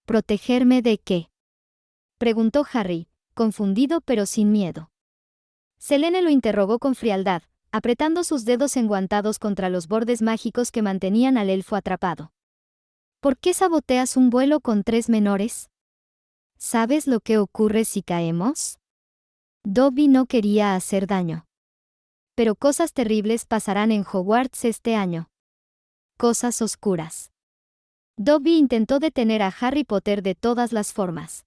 ¿Protegerme de qué?, preguntó Harry, confundido pero sin miedo. Selene lo interrogó con frialdad, apretando sus dedos enguantados contra los bordes mágicos que mantenían al elfo atrapado. ¿Por qué saboteas un vuelo con 3 menores? ¿Sabes lo que ocurre si caemos? Dobby no quería hacer daño. Pero cosas terribles pasarán en Hogwarts este año. Cosas oscuras. Dobby intentó detener a Harry Potter de todas las formas.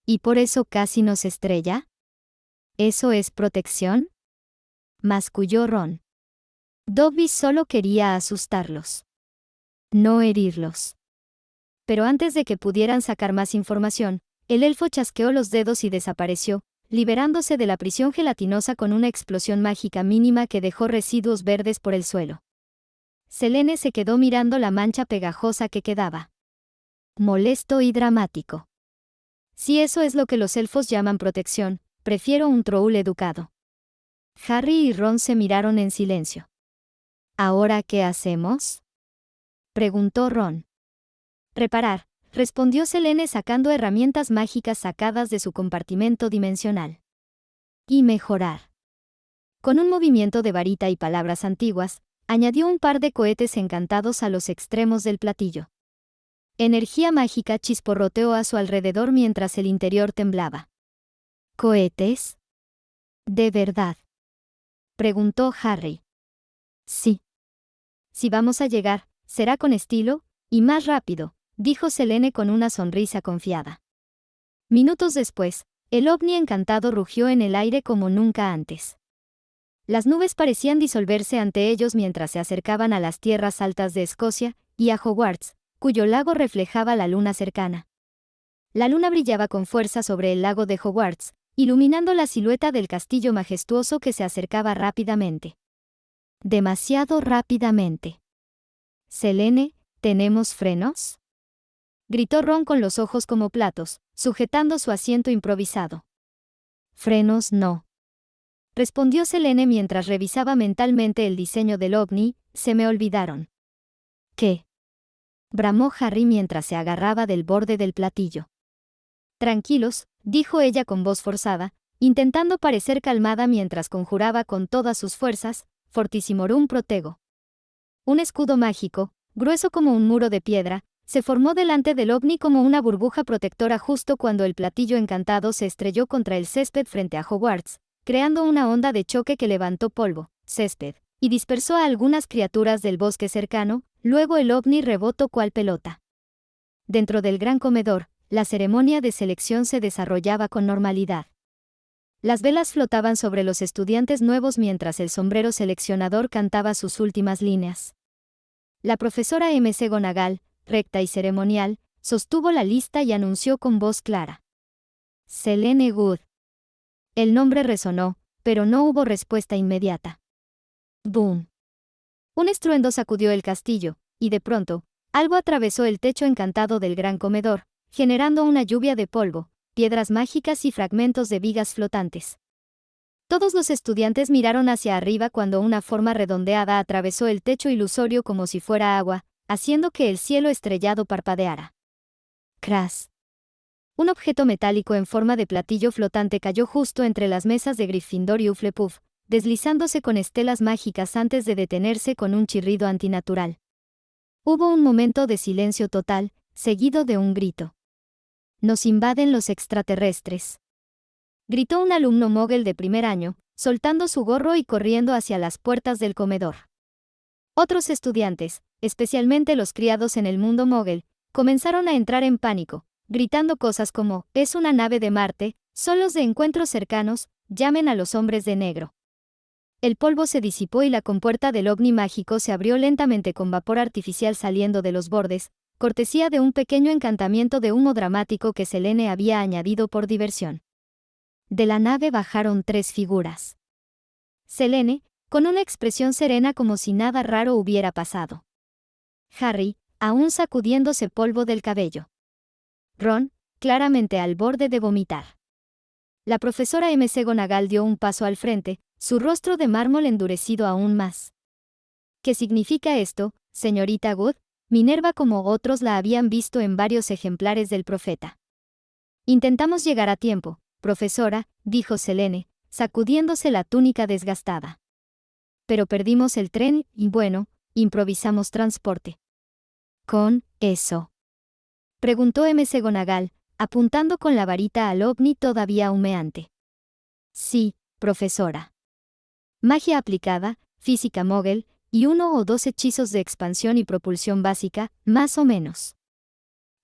¿Y por eso casi nos estrella? ¿Eso es protección?, masculló Ron. Dobby solo quería asustarlos, no herirlos. Pero antes de que pudieran sacar más información, el elfo chasqueó los dedos y desapareció, liberándose de la prisión gelatinosa con una explosión mágica mínima que dejó residuos verdes por el suelo. Selene se quedó mirando la mancha pegajosa que quedaba. Molesto y dramático. Si eso es lo que los elfos llaman protección, prefiero un troll educado. Harry y Ron se miraron en silencio. ¿Ahora qué hacemos?, preguntó Ron. Reparar, respondió Selene sacando herramientas mágicas sacadas de su compartimento dimensional. Y mejorar. Con un movimiento de varita y palabras antiguas, añadió un par de cohetes encantados a los extremos del platillo. Energía mágica chisporroteó a su alrededor mientras el interior temblaba. ¿Cohetes? ¿De verdad?, preguntó Harry. Sí. Si vamos a llegar, será con estilo, y más rápido, dijo Selene con una sonrisa confiada. Minutos después, el ovni encantado rugió en el aire como nunca antes. Las nubes parecían disolverse ante ellos mientras se acercaban a las tierras altas de Escocia, y a Hogwarts, cuyo lago reflejaba la luna cercana. La luna brillaba con fuerza sobre el lago de Hogwarts, iluminando la silueta del castillo majestuoso que se acercaba rápidamente. Demasiado rápidamente. Selene, ¿tenemos frenos?, gritó Ron con los ojos como platos, sujetando su asiento improvisado. Frenos no, respondió Selene mientras revisaba mentalmente el diseño del ovni. Se me olvidaron. ¿Qué?, bramó Harry mientras se agarraba del borde del platillo. Tranquilos, dijo ella con voz forzada, intentando parecer calmada mientras conjuraba con todas sus fuerzas, Fortissimorum Protego. Un escudo mágico, grueso como un muro de piedra, se formó delante del ovni como una burbuja protectora justo cuando el platillo encantado se estrelló contra el césped frente a Hogwarts, creando una onda de choque que levantó polvo, césped, y dispersó a algunas criaturas del bosque cercano. Luego el ovni rebotó cual pelota. Dentro del gran comedor, la ceremonia de selección se desarrollaba con normalidad. Las velas flotaban sobre los estudiantes nuevos mientras el sombrero seleccionador cantaba sus últimas líneas. La profesora McGonagall, recta y ceremonial, sostuvo la lista y anunció con voz clara: Selene Good. El nombre resonó, pero no hubo respuesta inmediata. ¡Boom! Un estruendo sacudió el castillo, y de pronto, algo atravesó el techo encantado del gran comedor, generando una lluvia de polvo, piedras mágicas y fragmentos de vigas flotantes. Todos los estudiantes miraron hacia arriba cuando una forma redondeada atravesó el techo ilusorio como si fuera agua, haciendo que el cielo estrellado parpadeara. ¡Cras! Un objeto metálico en forma de platillo flotante cayó justo entre las mesas de Gryffindor y Hufflepuff, deslizándose con estelas mágicas antes de detenerse con un chirrido antinatural. Hubo un momento de silencio total, seguido de un grito. «¡Nos invaden los extraterrestres!», gritó un alumno mogel de primer año, soltando su gorro y corriendo hacia las puertas del comedor. Otros estudiantes, especialmente los criados en el mundo mogel, comenzaron a entrar en pánico, gritando cosas como: «Es una nave de Marte», «Son los de encuentros cercanos», «Llamen a los hombres de negro». El polvo se disipó y la compuerta del ovni mágico se abrió lentamente con vapor artificial saliendo de los bordes, cortesía de un pequeño encantamiento de humo dramático que Selene había añadido por diversión. De la nave bajaron 3 figuras. Selene, con una expresión serena como si nada raro hubiera pasado. Harry, aún sacudiéndose polvo del cabello. Ron, claramente al borde de vomitar. La profesora McGonagall dio un paso al frente, su rostro de mármol endurecido aún más. «¿Qué significa esto, señorita Good?», Minerva como otros la habían visto en varios ejemplares del profeta. Intentamos llegar a tiempo, profesora, dijo Selene, sacudiéndose la túnica desgastada. Pero perdimos el tren y bueno, improvisamos transporte. ¿Con eso?, preguntó McGonagall, apuntando con la varita al ovni todavía humeante. Sí, profesora. Magia aplicada, física Mogul, y 1 o 2 hechizos de expansión y propulsión básica, más o menos.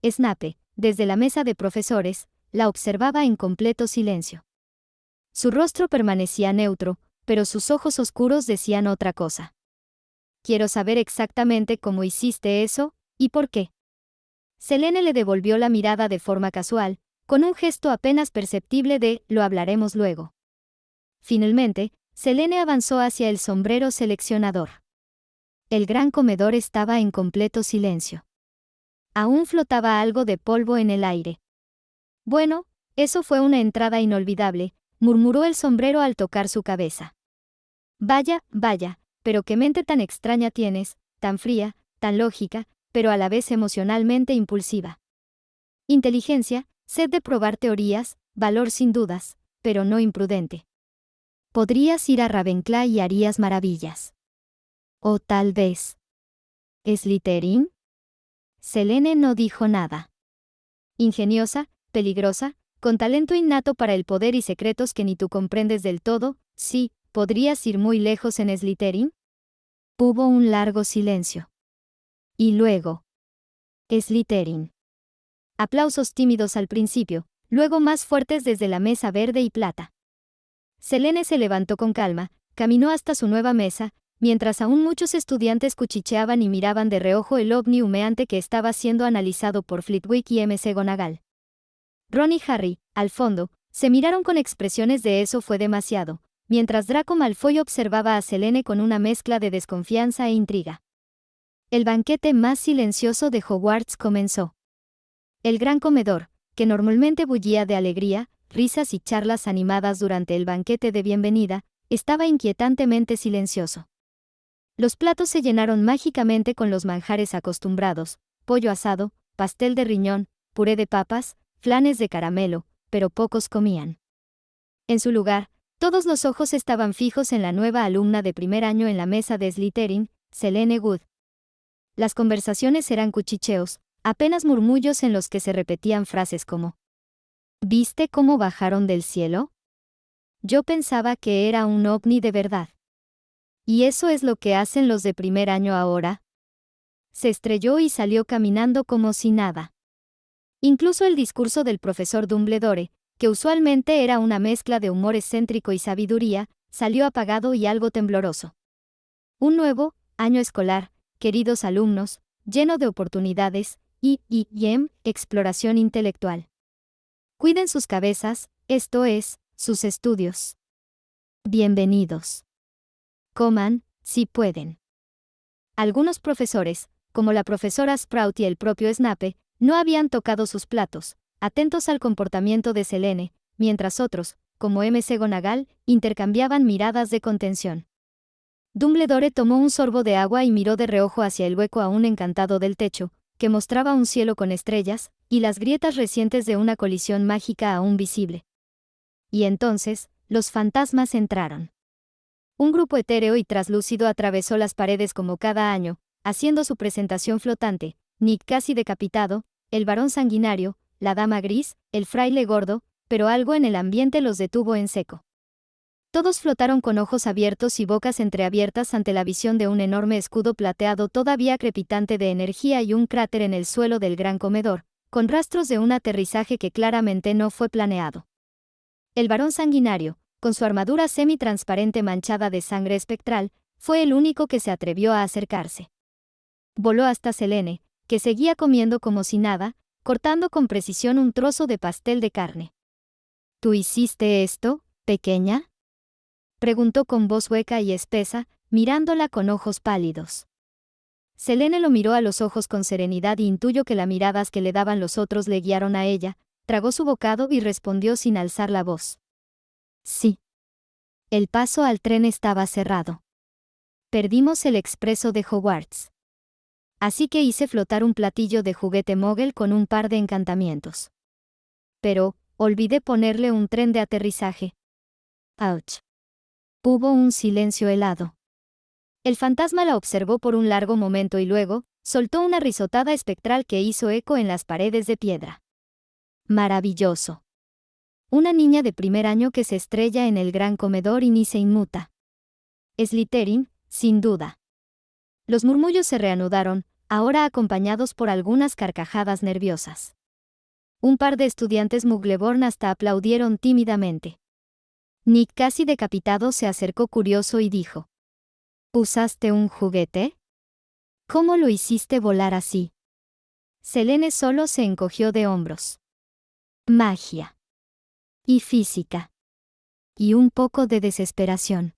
Snape, desde la mesa de profesores, la observaba en completo silencio. Su rostro permanecía neutro, pero sus ojos oscuros decían otra cosa. Quiero saber exactamente cómo hiciste eso, y por qué. Selene le devolvió la mirada de forma casual, con un gesto apenas perceptible de «lo hablaremos luego». Finalmente, Selene avanzó hacia el sombrero seleccionador. El gran comedor estaba en completo silencio. Aún flotaba algo de polvo en el aire. Bueno, eso fue una entrada inolvidable, murmuró el sombrero al tocar su cabeza. Vaya, vaya, pero qué mente tan extraña tienes, tan fría, tan lógica, pero a la vez emocionalmente impulsiva. Inteligencia, sed de probar teorías, valor sin dudas, pero no imprudente. Podrías ir a Ravenclaw y harías maravillas. O tal vez. ¿Slytherin? Selene no dijo nada. Ingeniosa, peligrosa, con talento innato para el poder y secretos que ni tú comprendes del todo, sí, ¿podrías ir muy lejos en Slytherin? Hubo un largo silencio. Y luego. Slytherin. Aplausos tímidos al principio, luego más fuertes desde la mesa verde y plata. Selene se levantó con calma, caminó hasta su nueva mesa, mientras aún muchos estudiantes cuchicheaban y miraban de reojo el ovni humeante que estaba siendo analizado por Flitwick y McGonagall. Ron y Harry, al fondo, se miraron con expresiones de «eso fue demasiado», mientras Draco Malfoy observaba a Selene con una mezcla de desconfianza e intriga. El banquete más silencioso de Hogwarts comenzó. El gran comedor, que normalmente bullía de alegría, risas y charlas animadas durante el banquete de bienvenida, estaba inquietantemente silencioso. Los platos se llenaron mágicamente con los manjares acostumbrados: pollo asado, pastel de riñón, puré de papas, flanes de caramelo, pero pocos comían. En su lugar, todos los ojos estaban fijos en la nueva alumna de primer año en la mesa de Slytherin, Selene Wood. Las conversaciones eran cuchicheos, apenas murmullos en los que se repetían frases como: ¿viste cómo bajaron del cielo? Yo pensaba que era un ovni de verdad. ¿Y eso es lo que hacen los de primer año ahora? Se estrelló y salió caminando como si nada. Incluso el discurso del profesor Dumbledore, que usualmente era una mezcla de humor excéntrico y sabiduría, salió apagado y algo tembloroso. Un nuevo año escolar, queridos alumnos, lleno de oportunidades y exploración intelectual. Cuiden sus cabezas, esto es, sus estudios. Bienvenidos. Coman, si pueden. Algunos profesores, como la profesora Sprout y el propio Snape, no habían tocado sus platos, atentos al comportamiento de Selene, mientras otros, como McGonagall, intercambiaban miradas de contención. Dumbledore tomó un sorbo de agua y miró de reojo hacia el hueco aún encantado del techo, que mostraba un cielo con estrellas, y las grietas recientes de una colisión mágica aún visible. Y entonces, los fantasmas entraron. Un grupo etéreo y traslúcido atravesó las paredes como cada año, haciendo su presentación flotante: Nick casi decapitado, el varón sanguinario, la dama gris, el fraile gordo, pero algo en el ambiente los detuvo en seco. Todos flotaron con ojos abiertos y bocas entreabiertas ante la visión de un enorme escudo plateado todavía crepitante de energía y un cráter en el suelo del gran comedor, con rastros de un aterrizaje que claramente no fue planeado. El varón sanguinario, con su armadura semi-transparente manchada de sangre espectral, fue el único que se atrevió a acercarse. Voló hasta Selene, que seguía comiendo como si nada, cortando con precisión un trozo de pastel de carne. ¿Tú hiciste esto, pequeña?, preguntó con voz hueca y espesa, mirándola con ojos pálidos. Selene lo miró a los ojos con serenidad y intuyó que las miradas que le daban los otros le guiaron a ella, tragó su bocado y respondió sin alzar la voz. Sí. El paso al tren estaba cerrado. Perdimos el expreso de Hogwarts. así que hice flotar un platillo de juguete Mogel con un par de encantamientos. Pero, olvidé ponerle un tren de aterrizaje. ¡Auch! Hubo un silencio helado. El fantasma la observó por un largo momento y luego, soltó una risotada espectral que hizo eco en las paredes de piedra. Maravilloso. Una niña de primer año que se estrella en el gran comedor y ni se inmuta. Slytherin, sin duda. Los murmullos se reanudaron, ahora acompañados por algunas carcajadas nerviosas. Un par de estudiantes Mugleborn hasta aplaudieron tímidamente. Nick, casi decapitado, se acercó curioso y dijo: ¿Usaste un juguete? ¿Cómo lo hiciste volar así? Selene solo se encogió de hombros. Magia. Y física. Y un poco de desesperación.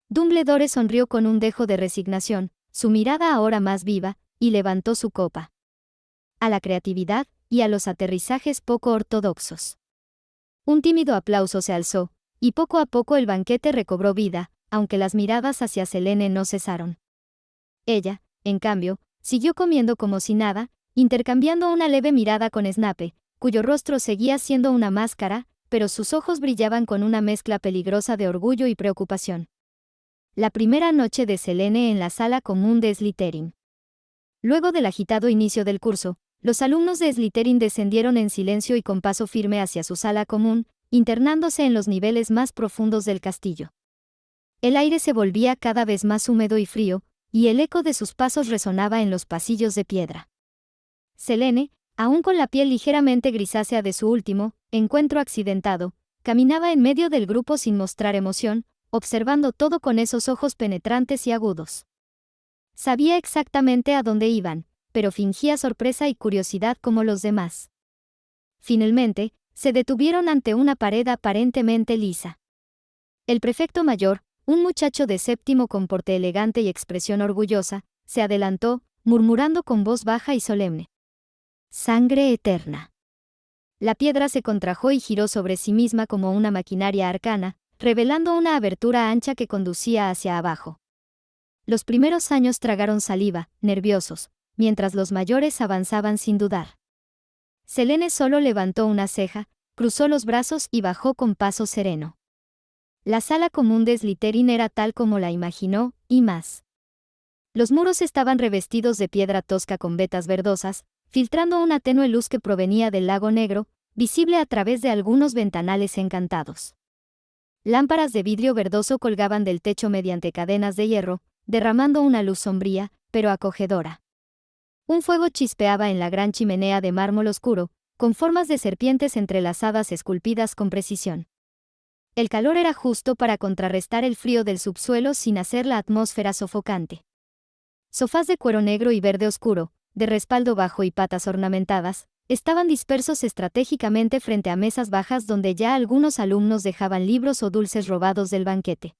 Dumbledore sonrió con un dejo de resignación, su mirada ahora más viva, y levantó su copa. A la creatividad, y a los aterrizajes poco ortodoxos. Un tímido aplauso se alzó, y poco a poco el banquete recobró vida, aunque las miradas hacia Selene no cesaron. Ella, en cambio, siguió comiendo como si nada, intercambiando una leve mirada con Snape, cuyo rostro seguía siendo una máscara, pero sus ojos brillaban con una mezcla peligrosa de orgullo y preocupación. La primera noche de Selene en la sala común de Slytherin. Luego del agitado inicio del curso, los alumnos de Slytherin descendieron en silencio y con paso firme hacia su sala común, internándose en los niveles más profundos del castillo. El aire se volvía cada vez más húmedo y frío, y el eco de sus pasos resonaba en los pasillos de piedra. Selene, aún con la piel ligeramente grisácea de su último encuentro accidentado, caminaba en medio del grupo sin mostrar emoción, observando todo con esos ojos penetrantes y agudos. Sabía exactamente a dónde iban, pero fingía sorpresa y curiosidad como los demás. Finalmente, se detuvieron ante una pared aparentemente lisa. El prefecto mayor, un muchacho de séptimo con porte elegante y expresión orgullosa, se adelantó, murmurando con voz baja y solemne: «Sangre eterna». La piedra se contrajo y giró sobre sí misma como una maquinaria arcana, revelando una abertura ancha que conducía hacia abajo. Los primeros años tragaron saliva, nerviosos, mientras los mayores avanzaban sin dudar. Selene solo levantó una ceja, cruzó los brazos y bajó con paso sereno. La sala común de Slytherin era tal como la imaginó, y más. Los muros estaban revestidos de piedra tosca con vetas verdosas, filtrando una tenue luz que provenía del lago negro, visible a través de algunos ventanales encantados. Lámparas de vidrio verdoso colgaban del techo mediante cadenas de hierro, derramando una luz sombría, pero acogedora. Un fuego chispeaba en la gran chimenea de mármol oscuro, con formas de serpientes entrelazadas esculpidas con precisión. El calor era justo para contrarrestar el frío del subsuelo sin hacer la atmósfera sofocante. Sofás de cuero negro y verde oscuro, de respaldo bajo y patas ornamentadas, estaban dispersos estratégicamente frente a mesas bajas donde ya algunos alumnos dejaban libros o dulces robados del banquete.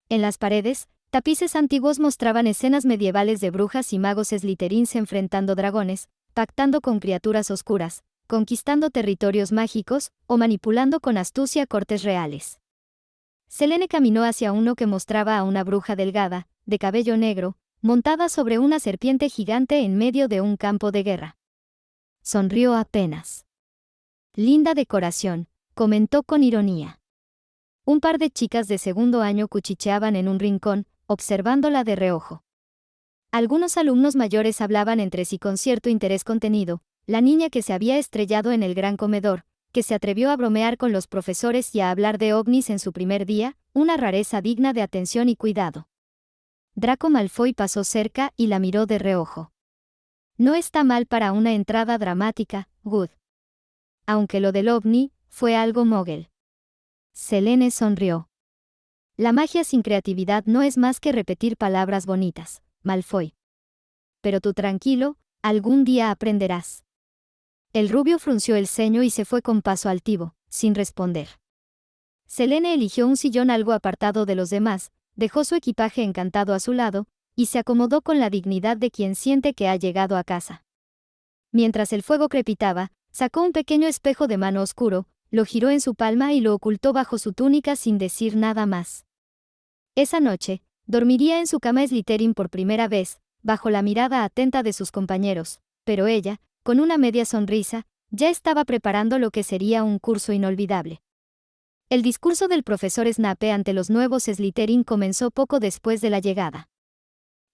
En las paredes, tapices antiguos mostraban escenas medievales de brujas y magos slytherins enfrentando dragones, pactando con criaturas oscuras, conquistando territorios mágicos, o manipulando con astucia cortes reales. Selene caminó hacia uno que mostraba a una bruja delgada, de cabello negro, montada sobre una serpiente gigante en medio de un campo de guerra. Sonrió apenas. «Linda decoración», comentó con ironía. Un par de chicas de segundo año cuchicheaban en un rincón, observándola de reojo. Algunos alumnos mayores hablaban entre sí con cierto interés contenido, la niña que se había estrellado en el gran comedor, que se atrevió a bromear con los profesores y a hablar de ovnis en su primer día, una rareza digna de atención y cuidado. Draco Malfoy pasó cerca y la miró de reojo. «No está mal para una entrada dramática, Good». Aunque lo del ovni fue algo mogel. Selene sonrió. «La magia sin creatividad no es más que repetir palabras bonitas, Malfoy. Pero tú tranquilo, algún día aprenderás». El rubio frunció el ceño y se fue con paso altivo, sin responder. Selene eligió un sillón algo apartado de los demás, dejó su equipaje encantado a su lado, y se acomodó con la dignidad de quien siente que ha llegado a casa. Mientras el fuego crepitaba, sacó un pequeño espejo de mano oscuro, lo giró en su palma y lo ocultó bajo su túnica sin decir nada más. Esa noche, dormiría en su cama Slytherin por primera vez, bajo la mirada atenta de sus compañeros, pero ella, con una media sonrisa, ya estaba preparando lo que sería un curso inolvidable. El discurso del profesor Snape ante los nuevos Slytherin comenzó poco después de la llegada.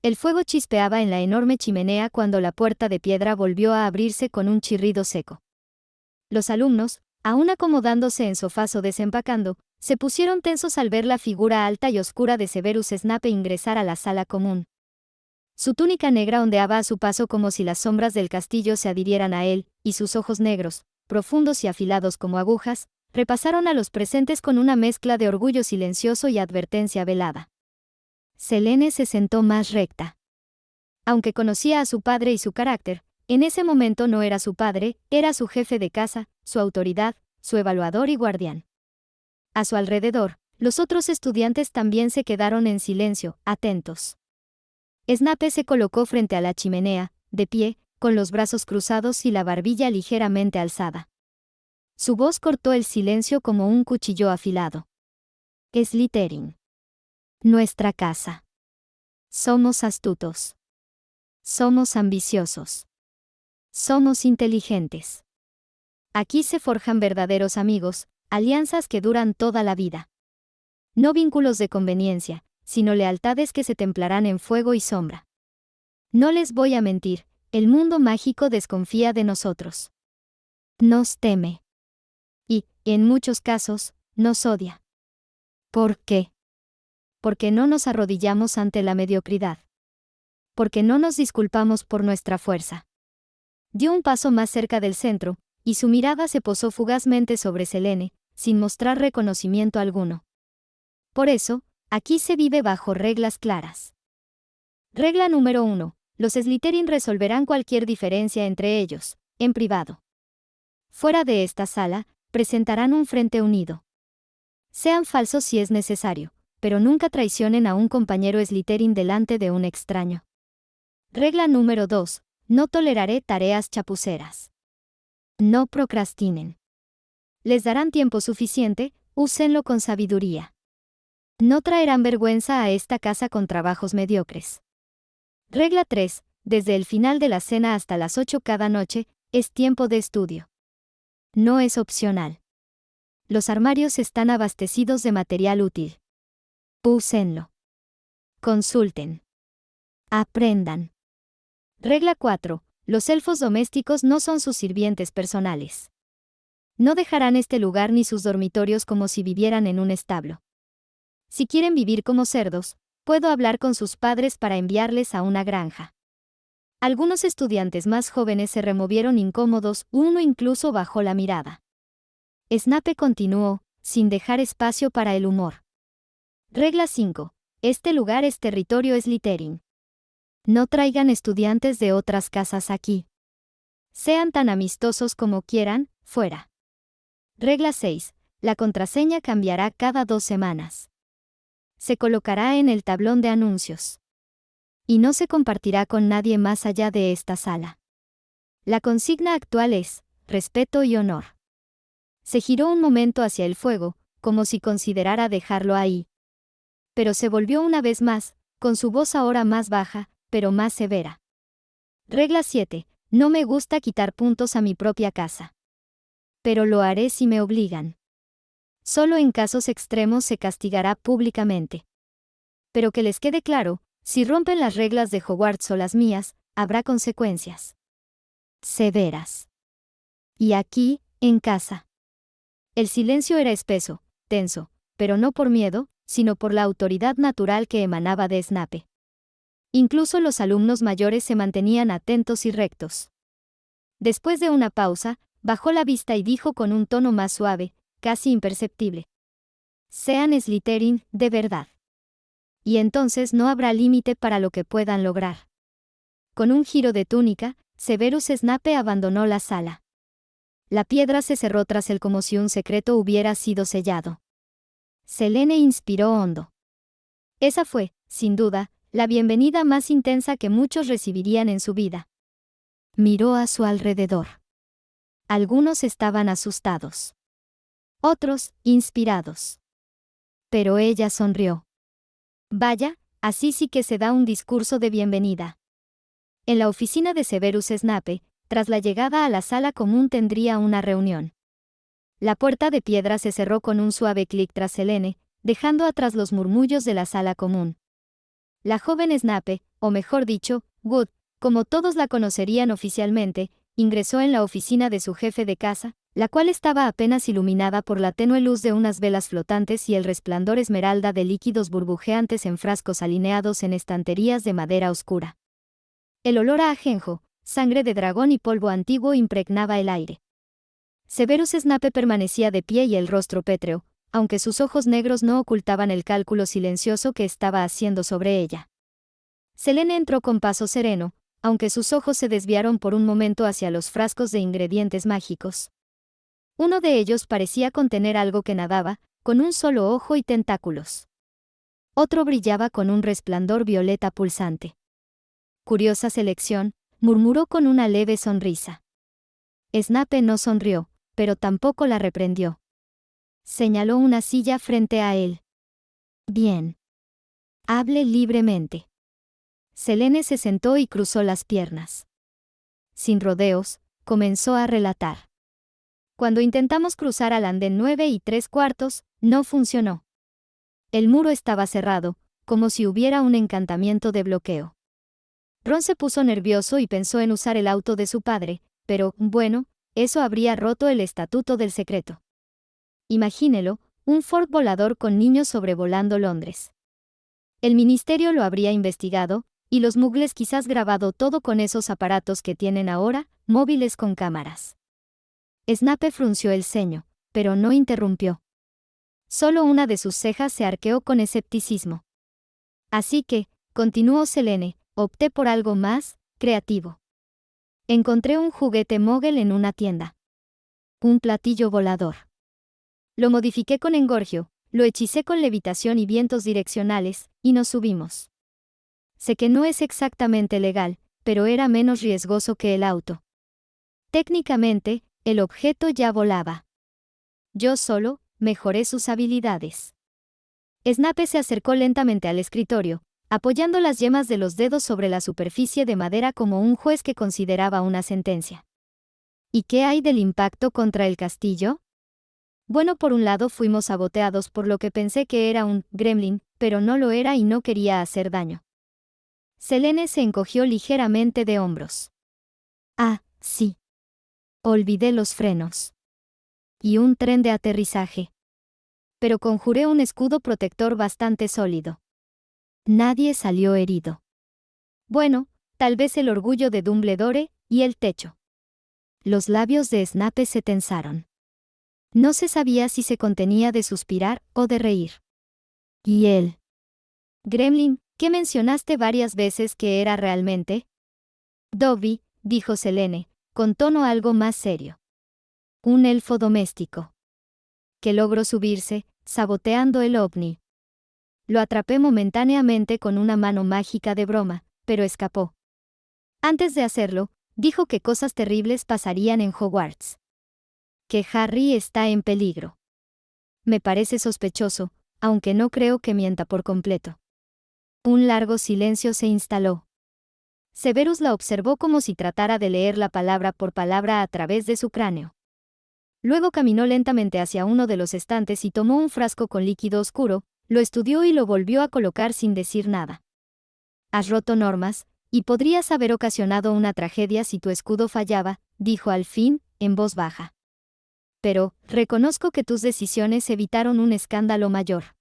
El fuego chispeaba en la enorme chimenea cuando la puerta de piedra volvió a abrirse con un chirrido seco. Los alumnos, aún acomodándose en sofás o desempacando, se pusieron tensos al ver la figura alta y oscura de Severus Snape ingresar a la sala común. Su túnica negra ondeaba a su paso como si las sombras del castillo se adhirieran a él, y sus ojos negros, profundos y afilados como agujas, repasaron a los presentes con una mezcla de orgullo silencioso y advertencia velada. Selene se sentó más recta. Aunque conocía a su padre y su carácter, en ese momento no era su padre, era su jefe de casa, su autoridad, su evaluador y guardián. A su alrededor, los otros estudiantes también se quedaron en silencio, atentos. Snape se colocó frente a la chimenea, de pie, con los brazos cruzados y la barbilla ligeramente alzada. Su voz cortó el silencio como un cuchillo afilado. Slytherin. Nuestra casa. Somos astutos. Somos ambiciosos. Somos inteligentes. Aquí se forjan verdaderos amigos, alianzas que duran toda la vida. No vínculos de conveniencia, sino lealtades que se templarán en fuego y sombra. No les voy a mentir, el mundo mágico desconfía de nosotros. Nos teme. Y, en muchos casos, nos odia. ¿Por qué? Porque no nos arrodillamos ante la mediocridad. Porque no nos disculpamos por nuestra fuerza. Dio un paso más cerca del centro, y su mirada se posó fugazmente sobre Selene, sin mostrar reconocimiento alguno. Por eso, aquí se vive bajo reglas claras. Regla número 1. Los Slytherin resolverán cualquier diferencia entre ellos, en privado. Fuera de esta sala, presentarán un frente unido. Sean falsos si es necesario, pero nunca traicionen a un compañero Slytherin delante de un extraño. Regla número 2. No toleraré tareas chapuceras. No procrastinen. Les darán tiempo suficiente, úsenlo con sabiduría. No traerán vergüenza a esta casa con trabajos mediocres. Regla 3. Desde el final de la cena hasta las 8 cada noche, es tiempo de estudio. No es opcional. Los armarios están abastecidos de material útil. Úsenlo. Consulten. Aprendan. Regla 4. Los elfos domésticos no son sus sirvientes personales. No dejarán este lugar ni sus dormitorios como si vivieran en un establo. Si quieren vivir como cerdos, puedo hablar con sus padres para enviarles a una granja. Algunos estudiantes más jóvenes se removieron incómodos, uno incluso bajó la mirada. Snape continuó, sin dejar espacio para el humor. Regla 5. Este lugar es territorio Slytherin. No traigan estudiantes de otras casas aquí. Sean tan amistosos como quieran, fuera. Regla 6. La contraseña cambiará cada 2 semanas. Se colocará en el tablón de anuncios. Y no se compartirá con nadie más allá de esta sala. La consigna actual es, respeto y honor. Se giró un momento hacia el fuego, como si considerara dejarlo ahí. Pero se volvió una vez más, con su voz ahora más baja, pero más severa. Regla 7. No me gusta quitar puntos a mi propia casa. Pero lo haré si me obligan. Solo en casos extremos se castigará públicamente. Pero que les quede claro, si rompen las reglas de Hogwarts o las mías, habrá consecuencias severas. Y aquí, en casa. El silencio era espeso, tenso, pero no por miedo, sino por la autoridad natural que emanaba de Snape. Incluso los alumnos mayores se mantenían atentos y rectos. Después de una pausa, bajó la vista y dijo con un tono más suave, casi imperceptible: sean Slytherin, de verdad. Y entonces no habrá límite para lo que puedan lograr. Con un giro de túnica, Severus Snape abandonó la sala. La piedra se cerró tras él como si un secreto hubiera sido sellado. Selene inspiró hondo. Esa fue, sin duda, la bienvenida más intensa que muchos recibirían en su vida. Miró a su alrededor. Algunos estaban asustados. Otros, inspirados. Pero ella sonrió. Vaya, así sí que se da un discurso de bienvenida. En la oficina de Severus Snape, tras la llegada a la sala común tendría una reunión. La puerta de piedra se cerró con un suave clic tras Selene, dejando atrás los murmullos de la sala común. La joven Snape, o mejor dicho, Wood, como todos la conocerían oficialmente, ingresó en la oficina de su jefe de casa, la cual estaba apenas iluminada por la tenue luz de unas velas flotantes y el resplandor esmeralda de líquidos burbujeantes en frascos alineados en estanterías de madera oscura. El olor a ajenjo, sangre de dragón y polvo antiguo impregnaba el aire. Severus Snape permanecía de pie y el rostro pétreo, aunque sus ojos negros no ocultaban el cálculo silencioso que estaba haciendo sobre ella. Selene entró con paso sereno, aunque sus ojos se desviaron por un momento hacia los frascos de ingredientes mágicos. Uno de ellos parecía contener algo que nadaba, con un solo ojo y tentáculos. Otro brillaba con un resplandor violeta pulsante. Curiosa selección, murmuró con una leve sonrisa. Snape no sonrió, pero tampoco la reprendió. Señaló una silla frente a él. Bien. Hable libremente. Selene se sentó y cruzó las piernas. Sin rodeos, comenzó a relatar. Cuando intentamos cruzar al andén 9 3/4, no funcionó. El muro estaba cerrado, como si hubiera un encantamiento de bloqueo. Ron se puso nervioso y pensó en usar el auto de su padre, pero, bueno, eso habría roto el estatuto del secreto. Imagínelo, un Ford volador con niños sobrevolando Londres. El ministerio lo habría investigado, y los muggles quizás grabado todo con esos aparatos que tienen ahora, móviles con cámaras. Snape frunció el ceño, pero no interrumpió. Solo una de sus cejas se arqueó con escepticismo. Así que, continuó Selene, opté por algo más creativo. Encontré un juguete mogel en una tienda. Un platillo volador. Lo modifiqué con engorgio, lo hechicé con levitación y vientos direccionales, y nos subimos. Sé que no es exactamente legal, pero era menos riesgoso que el auto. Técnicamente, el objeto ya volaba. Yo solo mejoré sus habilidades. Snape se acercó lentamente al escritorio, apoyando las yemas de los dedos sobre la superficie de madera como un juez que consideraba una sentencia. ¿Y qué hay del impacto contra el castillo? Bueno, por un lado fuimos saboteados por lo que pensé que era un gremlin, pero no lo era y no quería hacer daño. Selene se encogió ligeramente de hombros. Ah, sí. Olvidé los frenos. Y un tren de aterrizaje. Pero conjuré un escudo protector bastante sólido. Nadie salió herido. Bueno, tal vez el orgullo de Dumbledore, y el techo. Los labios de Snape se tensaron. No se sabía si se contenía de suspirar o de reír. ¿Y él? Gremlin, ¿qué mencionaste varias veces que era realmente? Dobby, dijo Selene, con tono algo más serio. Un elfo doméstico. Que logró subirse, saboteando el ovni. Lo atrapé momentáneamente con una mano mágica de broma, pero escapó. Antes de hacerlo, dijo que cosas terribles pasarían en Hogwarts. Que Harry está en peligro. Me parece sospechoso, aunque no creo que mienta por completo. Un largo silencio se instaló. Severus la observó como si tratara de leerla palabra por palabra a través de su cráneo. Luego caminó lentamente hacia uno de los estantes y tomó un frasco con líquido oscuro, lo estudió y lo volvió a colocar sin decir nada. Has roto normas, y podrías haber ocasionado una tragedia si tu escudo fallaba, dijo al fin, en voz baja. Pero, reconozco que tus decisiones evitaron un escándalo mayor.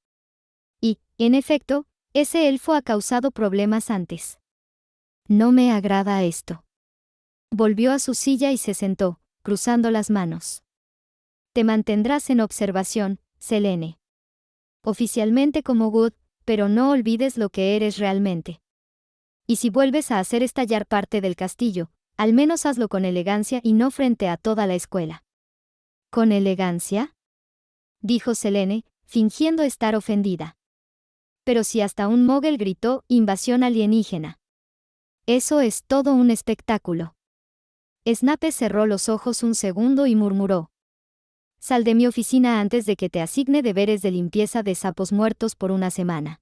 Y, en efecto, ese elfo ha causado problemas antes. No me agrada esto. Volvió a su silla y se sentó, cruzando las manos. Te mantendrás en observación, Selene. Oficialmente como Wood, pero no olvides lo que eres realmente. Y si vuelves a hacer estallar parte del castillo, al menos hazlo con elegancia y no frente a toda la escuela. ¿Con elegancia?, dijo Selene, fingiendo estar ofendida. Pero si hasta un mogel gritó, invasión alienígena. Eso es todo un espectáculo. Snape cerró los ojos un segundo y murmuró. Sal de mi oficina antes de que te asigne deberes de limpieza de sapos muertos por una semana.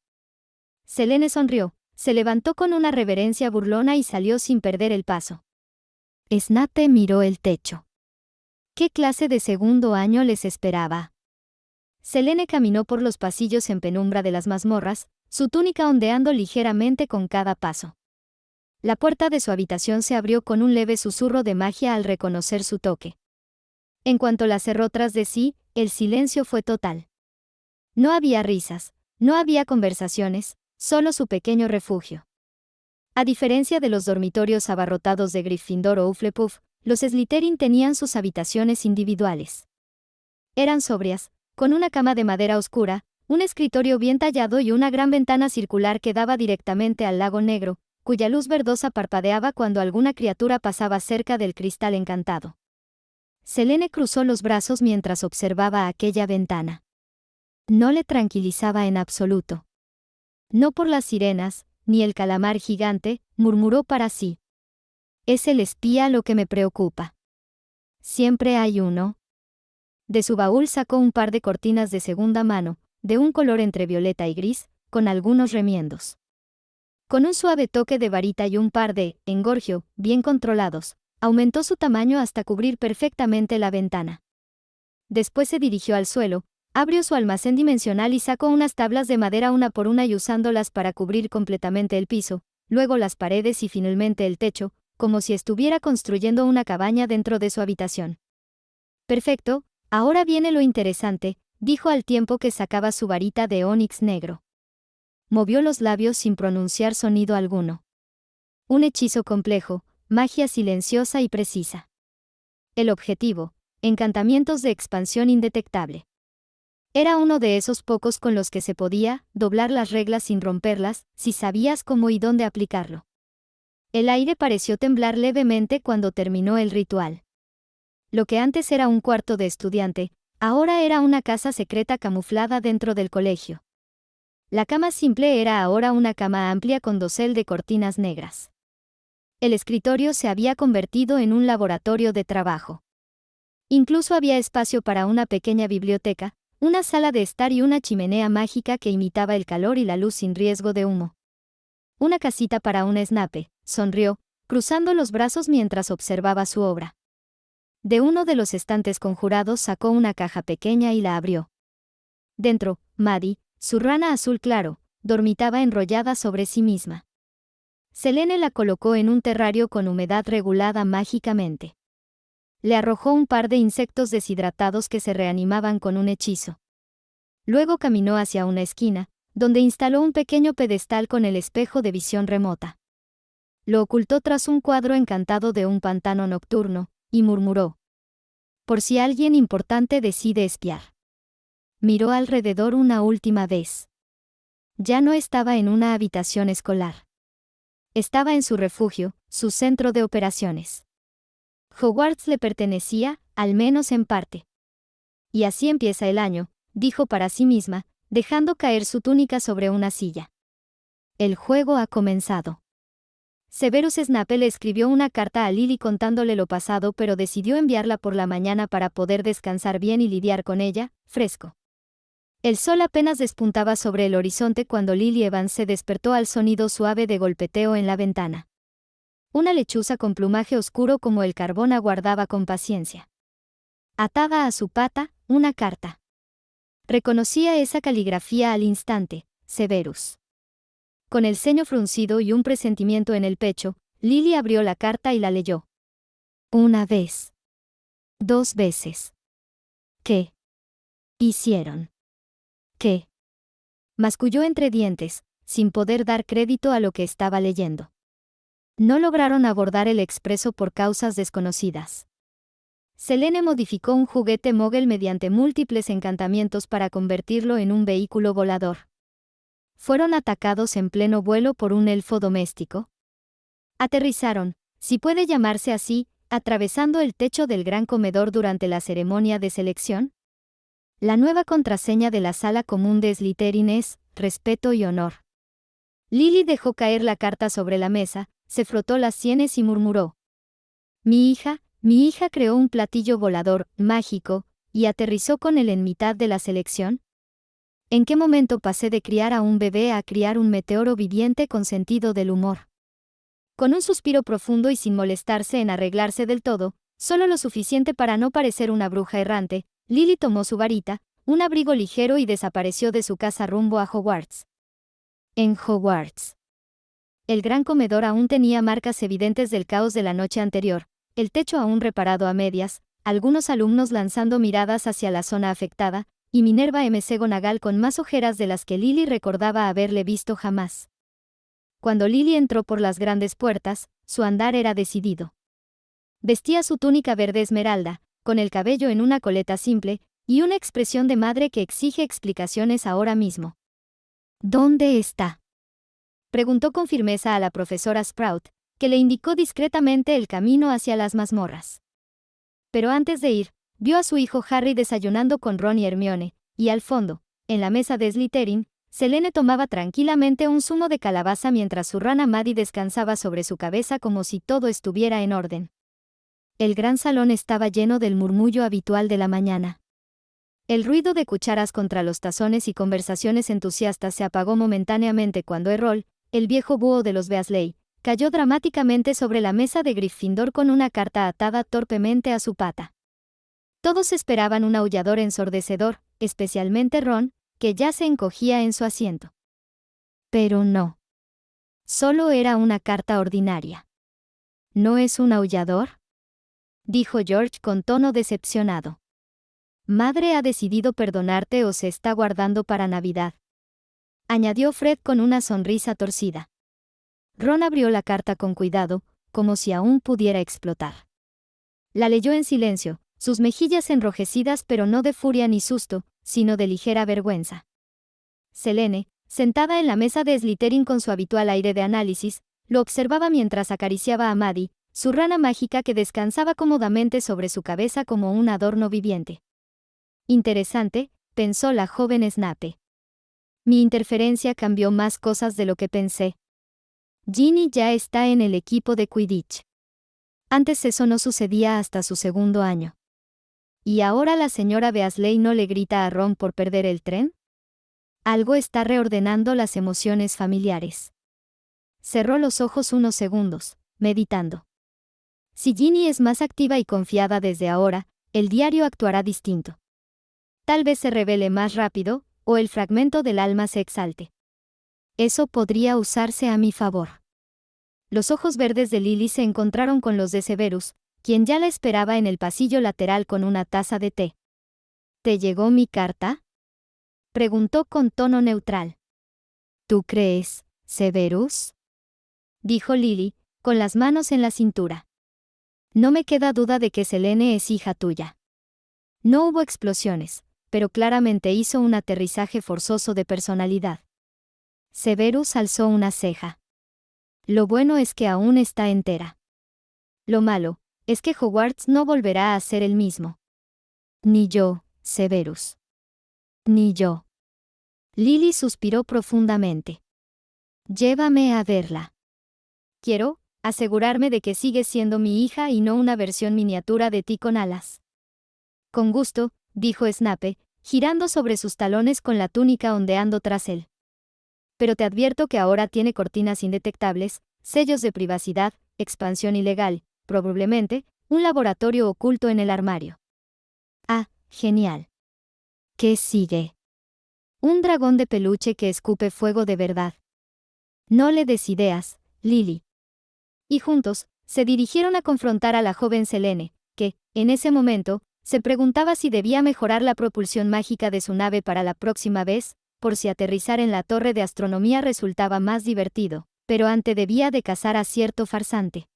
Selene sonrió, Se levantó con una reverencia burlona y salió sin perder el paso. Snape miró el techo. ¿Qué clase de segundo año les esperaba? Selene caminó por los pasillos en penumbra de las mazmorras, su túnica ondeando ligeramente con cada paso. La puerta de su habitación se abrió con un leve susurro de magia al reconocer su toque. En cuanto la cerró tras de sí, el silencio fue total. No había risas, no había conversaciones, solo su pequeño refugio. A diferencia de los dormitorios abarrotados de Gryffindor o Hufflepuff, los Slytherin tenían sus habitaciones individuales. Eran sobrias, con una cama de madera oscura, un escritorio bien tallado y una gran ventana circular que daba directamente al lago negro, cuya luz verdosa parpadeaba cuando alguna criatura pasaba cerca del cristal encantado. Selene cruzó los brazos mientras observaba aquella ventana. No le tranquilizaba en absoluto. No por las sirenas, ni el calamar gigante, murmuró para sí. Es el espía lo que me preocupa. Siempre hay uno. De su baúl sacó un par de cortinas de segunda mano, de un color entre violeta y gris, con algunos remiendos. Con un suave toque de varita y un par de engorgio, bien controlados, aumentó su tamaño hasta cubrir perfectamente la ventana. Después se dirigió al suelo, abrió su almacén dimensional y sacó unas tablas de madera una por una y usándolas para cubrir completamente el piso, luego las paredes y finalmente el techo, como si estuviera construyendo una cabaña dentro de su habitación. Perfecto, ahora viene lo interesante, dijo al tiempo que sacaba su varita de ónix negro. Movió los labios sin pronunciar sonido alguno. Un hechizo complejo, magia silenciosa y precisa. El objetivo, encantamientos de expansión indetectable. Era uno de esos pocos con los que se podía doblar las reglas sin romperlas, si sabías cómo y dónde aplicarlo. El aire pareció temblar levemente cuando terminó el ritual. Lo que antes era un cuarto de estudiante, ahora era una casa secreta camuflada dentro del colegio. La cama simple era ahora una cama amplia con dosel de cortinas negras. El escritorio se había convertido en un laboratorio de trabajo. Incluso había espacio para una pequeña biblioteca, una sala de estar y una chimenea mágica que imitaba el calor y la luz sin riesgo de humo. Una casita para un Snape, sonrió, cruzando los brazos mientras observaba su obra. De uno de los estantes conjurados sacó una caja pequeña y la abrió. Dentro, Maddie, su rana azul claro, dormitaba enrollada sobre sí misma. Selene la colocó en un terrario con humedad regulada mágicamente. Le arrojó un par de insectos deshidratados que se reanimaban con un hechizo. Luego caminó hacia una esquina, donde instaló un pequeño pedestal con el espejo de visión remota. Lo ocultó tras un cuadro encantado de un pantano nocturno, y murmuró: por si alguien importante decide espiar. Miró alrededor una última vez. Ya no estaba en una habitación escolar. Estaba en su refugio, su centro de operaciones. Hogwarts le pertenecía, al menos en parte. Y así empieza el año, dijo para sí misma, dejando caer su túnica sobre una silla. El juego ha comenzado. Severus Snape le escribió una carta a Lily contándole lo pasado, pero decidió enviarla por la mañana para poder descansar bien y lidiar con ella, fresco. El sol apenas despuntaba sobre el horizonte cuando Lily Evans se despertó al sonido suave de golpeteo en la ventana. Una lechuza con plumaje oscuro como el carbón aguardaba con paciencia. Atada a su pata, una carta. Reconocía esa caligrafía al instante, Severus. Con el ceño fruncido y un presentimiento en el pecho, Lily abrió la carta y la leyó. Una vez. 2 veces. ¿Qué hicieron? ¿Qué? Masculló entre dientes, sin poder dar crédito a lo que estaba leyendo. No lograron abordar el expreso por causas desconocidas. Selene modificó un juguete Mogel mediante múltiples encantamientos para convertirlo en un vehículo volador. Fueron atacados en pleno vuelo por un elfo doméstico. Aterrizaron, si puede llamarse así, atravesando el techo del gran comedor durante la ceremonia de selección. La nueva contraseña de la sala común de Slytherin es respeto y honor. Lily dejó caer la carta sobre la mesa, se frotó las sienes y murmuró: mi hija creó un platillo volador mágico y aterrizó con él en mitad de la selección. ¿En qué momento pasé de criar a un bebé a criar un meteoro viviente con sentido del humor? Con un suspiro profundo y sin molestarse en arreglarse del todo, solo lo suficiente para no parecer una bruja errante, Lily tomó su varita, un abrigo ligero y desapareció de su casa rumbo a Hogwarts. En Hogwarts. El gran comedor aún tenía marcas evidentes del caos de la noche anterior, el techo aún reparado a medias, algunos alumnos lanzando miradas hacia la zona afectada, y Minerva McGonagall con más ojeras de las que Lily recordaba haberle visto jamás. Cuando Lily entró por las grandes puertas, su andar era decidido. Vestía su túnica verde esmeralda, con el cabello en una coleta simple, y una expresión de madre que exige explicaciones ahora mismo. ¿Dónde está?, preguntó con firmeza a la profesora Sprout, que le indicó discretamente el camino hacia las mazmorras. Pero antes de ir, vio a su hijo Harry desayunando con Ron y Hermione, y al fondo, en la mesa de Slytherin, Selene tomaba tranquilamente un zumo de calabaza mientras su rana Maddie descansaba sobre su cabeza como si todo estuviera en orden. El gran salón estaba lleno del murmullo habitual de la mañana. El ruido de cucharas contra los tazones y conversaciones entusiastas se apagó momentáneamente cuando Errol, el viejo búho de los Weasley, cayó dramáticamente sobre la mesa de Gryffindor con una carta atada torpemente a su pata. Todos esperaban un aullador ensordecedor, especialmente Ron, que ya se encogía en su asiento. Pero no. Solo era una carta ordinaria. ¿No es un aullador?, dijo George con tono decepcionado. Madre ha decidido perdonarte o se está guardando para Navidad, añadió Fred con una sonrisa torcida. Ron abrió la carta con cuidado, como si aún pudiera explotar. La leyó en silencio, sus mejillas enrojecidas pero no de furia ni susto, sino de ligera vergüenza. Selene, sentada en la mesa de Slytherin con su habitual aire de análisis, lo observaba mientras acariciaba a Maddie, su rana mágica que descansaba cómodamente sobre su cabeza como un adorno viviente. Interesante, pensó la joven Snape. Mi interferencia cambió más cosas de lo que pensé. Ginny ya está en el equipo de Quidditch. Antes eso no sucedía hasta su segundo año. ¿Y ahora la señora Weasley no le grita a Ron por perder el tren? Algo está reordenando las emociones familiares. Cerró los ojos unos segundos, meditando. Si Ginny es más activa y confiada desde ahora, el diario actuará distinto. Tal vez se revele más rápido, o el fragmento del alma se exalte. Eso podría usarse a mi favor. Los ojos verdes de Lily se encontraron con los de Severus, quien ya la esperaba en el pasillo lateral con una taza de té. ¿Te llegó mi carta?, preguntó con tono neutral. ¿Tú crees, Severus?, dijo Lily, con las manos en la cintura. No me queda duda de que Selene es hija tuya. No hubo explosiones, pero claramente hizo un aterrizaje forzoso de personalidad. Severus alzó una ceja. Lo bueno es que aún está entera. Lo malo es que Hogwarts no volverá a ser el mismo. Ni yo, Severus. Ni yo. Lily suspiró profundamente. Llévame a verla. Quiero asegurarme de que sigue siendo mi hija y no una versión miniatura de ti con alas. Con gusto, dijo Snape, girando sobre sus talones con la túnica ondeando tras él. Pero te advierto que ahora tiene cortinas indetectables, sellos de privacidad, expansión ilegal, probablemente, un laboratorio oculto en el armario. Ah, genial. ¿Qué sigue? Un dragón de peluche que escupe fuego de verdad. No le des ideas, Lily. Y juntos, se dirigieron a confrontar a la joven Selene, que, en ese momento, se preguntaba si debía mejorar la propulsión mágica de su nave para la próxima vez, por si aterrizar en la torre de astronomía resultaba más divertido, pero antes debía de cazar a cierto farsante.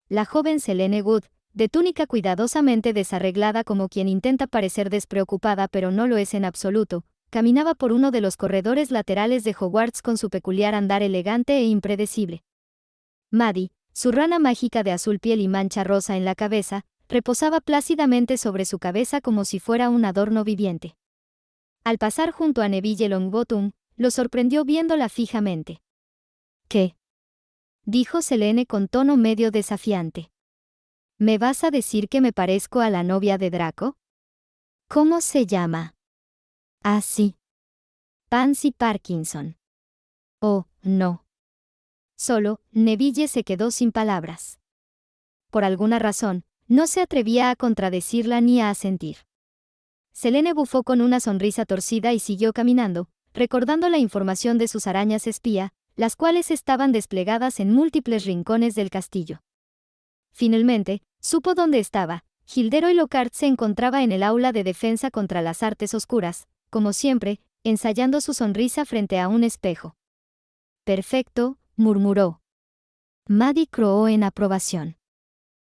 La joven Selene Wood, de túnica cuidadosamente desarreglada como quien intenta parecer despreocupada pero no lo es en absoluto, caminaba por uno de los corredores laterales de Hogwarts con su peculiar andar elegante e impredecible. Maddie, su rana mágica de azul piel y mancha rosa en la cabeza, reposaba plácidamente sobre su cabeza como si fuera un adorno viviente. Al pasar junto a Neville Longbottom, lo sorprendió viéndola fijamente. ¿Qué?, dijo Selene con tono medio desafiante. ¿Me vas a decir que me parezco a la novia de Draco? ¿Cómo se llama? Ah, sí. Pansy Parkinson. Oh, no. Solo, Neville se quedó sin palabras. Por alguna razón, no se atrevía a contradecirla ni a asentir. Selene bufó con una sonrisa torcida y siguió caminando, recordando la información de sus arañas espía, las cuales estaban desplegadas en múltiples rincones del castillo. Finalmente, supo dónde estaba. Gilderoy Lockhart se encontraba en el aula de defensa contra las artes oscuras, como siempre, ensayando su sonrisa frente a un espejo. Perfecto, murmuró. Maddie croó en aprobación.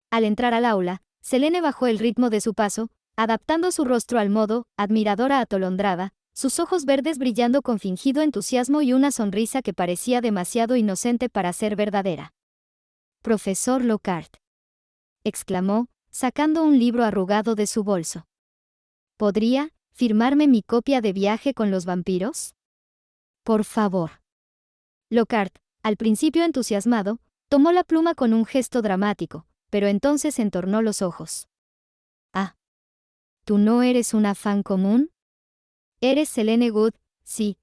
Al entrar al aula, Selene bajó el ritmo de su paso, adaptando su rostro al modo admiradora atolondrada, sus ojos verdes brillando con fingido entusiasmo y una sonrisa que parecía demasiado inocente para ser verdadera. «Profesor Lockhart», exclamó, sacando un libro arrugado de su bolso. «¿Podría firmarme mi copia de Viaje con los vampiros? Por favor». Lockhart, al principio entusiasmado, tomó la pluma con un gesto dramático, pero entonces entornó los ojos. «Ah. ¿Tú no eres una fan común? ¿Eres Selene Wood? Sí,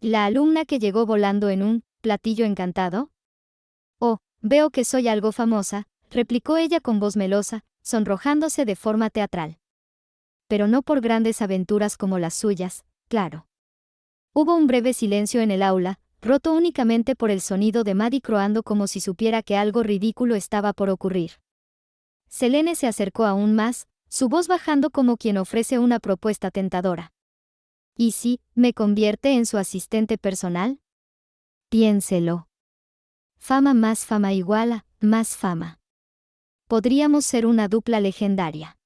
la alumna que llegó volando en un platillo encantado». «Oh, veo que soy algo famosa», replicó ella con voz melosa, sonrojándose de forma teatral. «Pero no por grandes aventuras como las suyas, claro». Hubo un breve silencio en el aula, roto únicamente por el sonido de Maddie croando como si supiera que algo ridículo estaba por ocurrir. Selene se acercó aún más, su voz bajando como quien ofrece una propuesta tentadora. ¿Y si me convierte en su asistente personal? Piénselo. Fama más fama igual a más fama. Podríamos ser una dupla legendaria.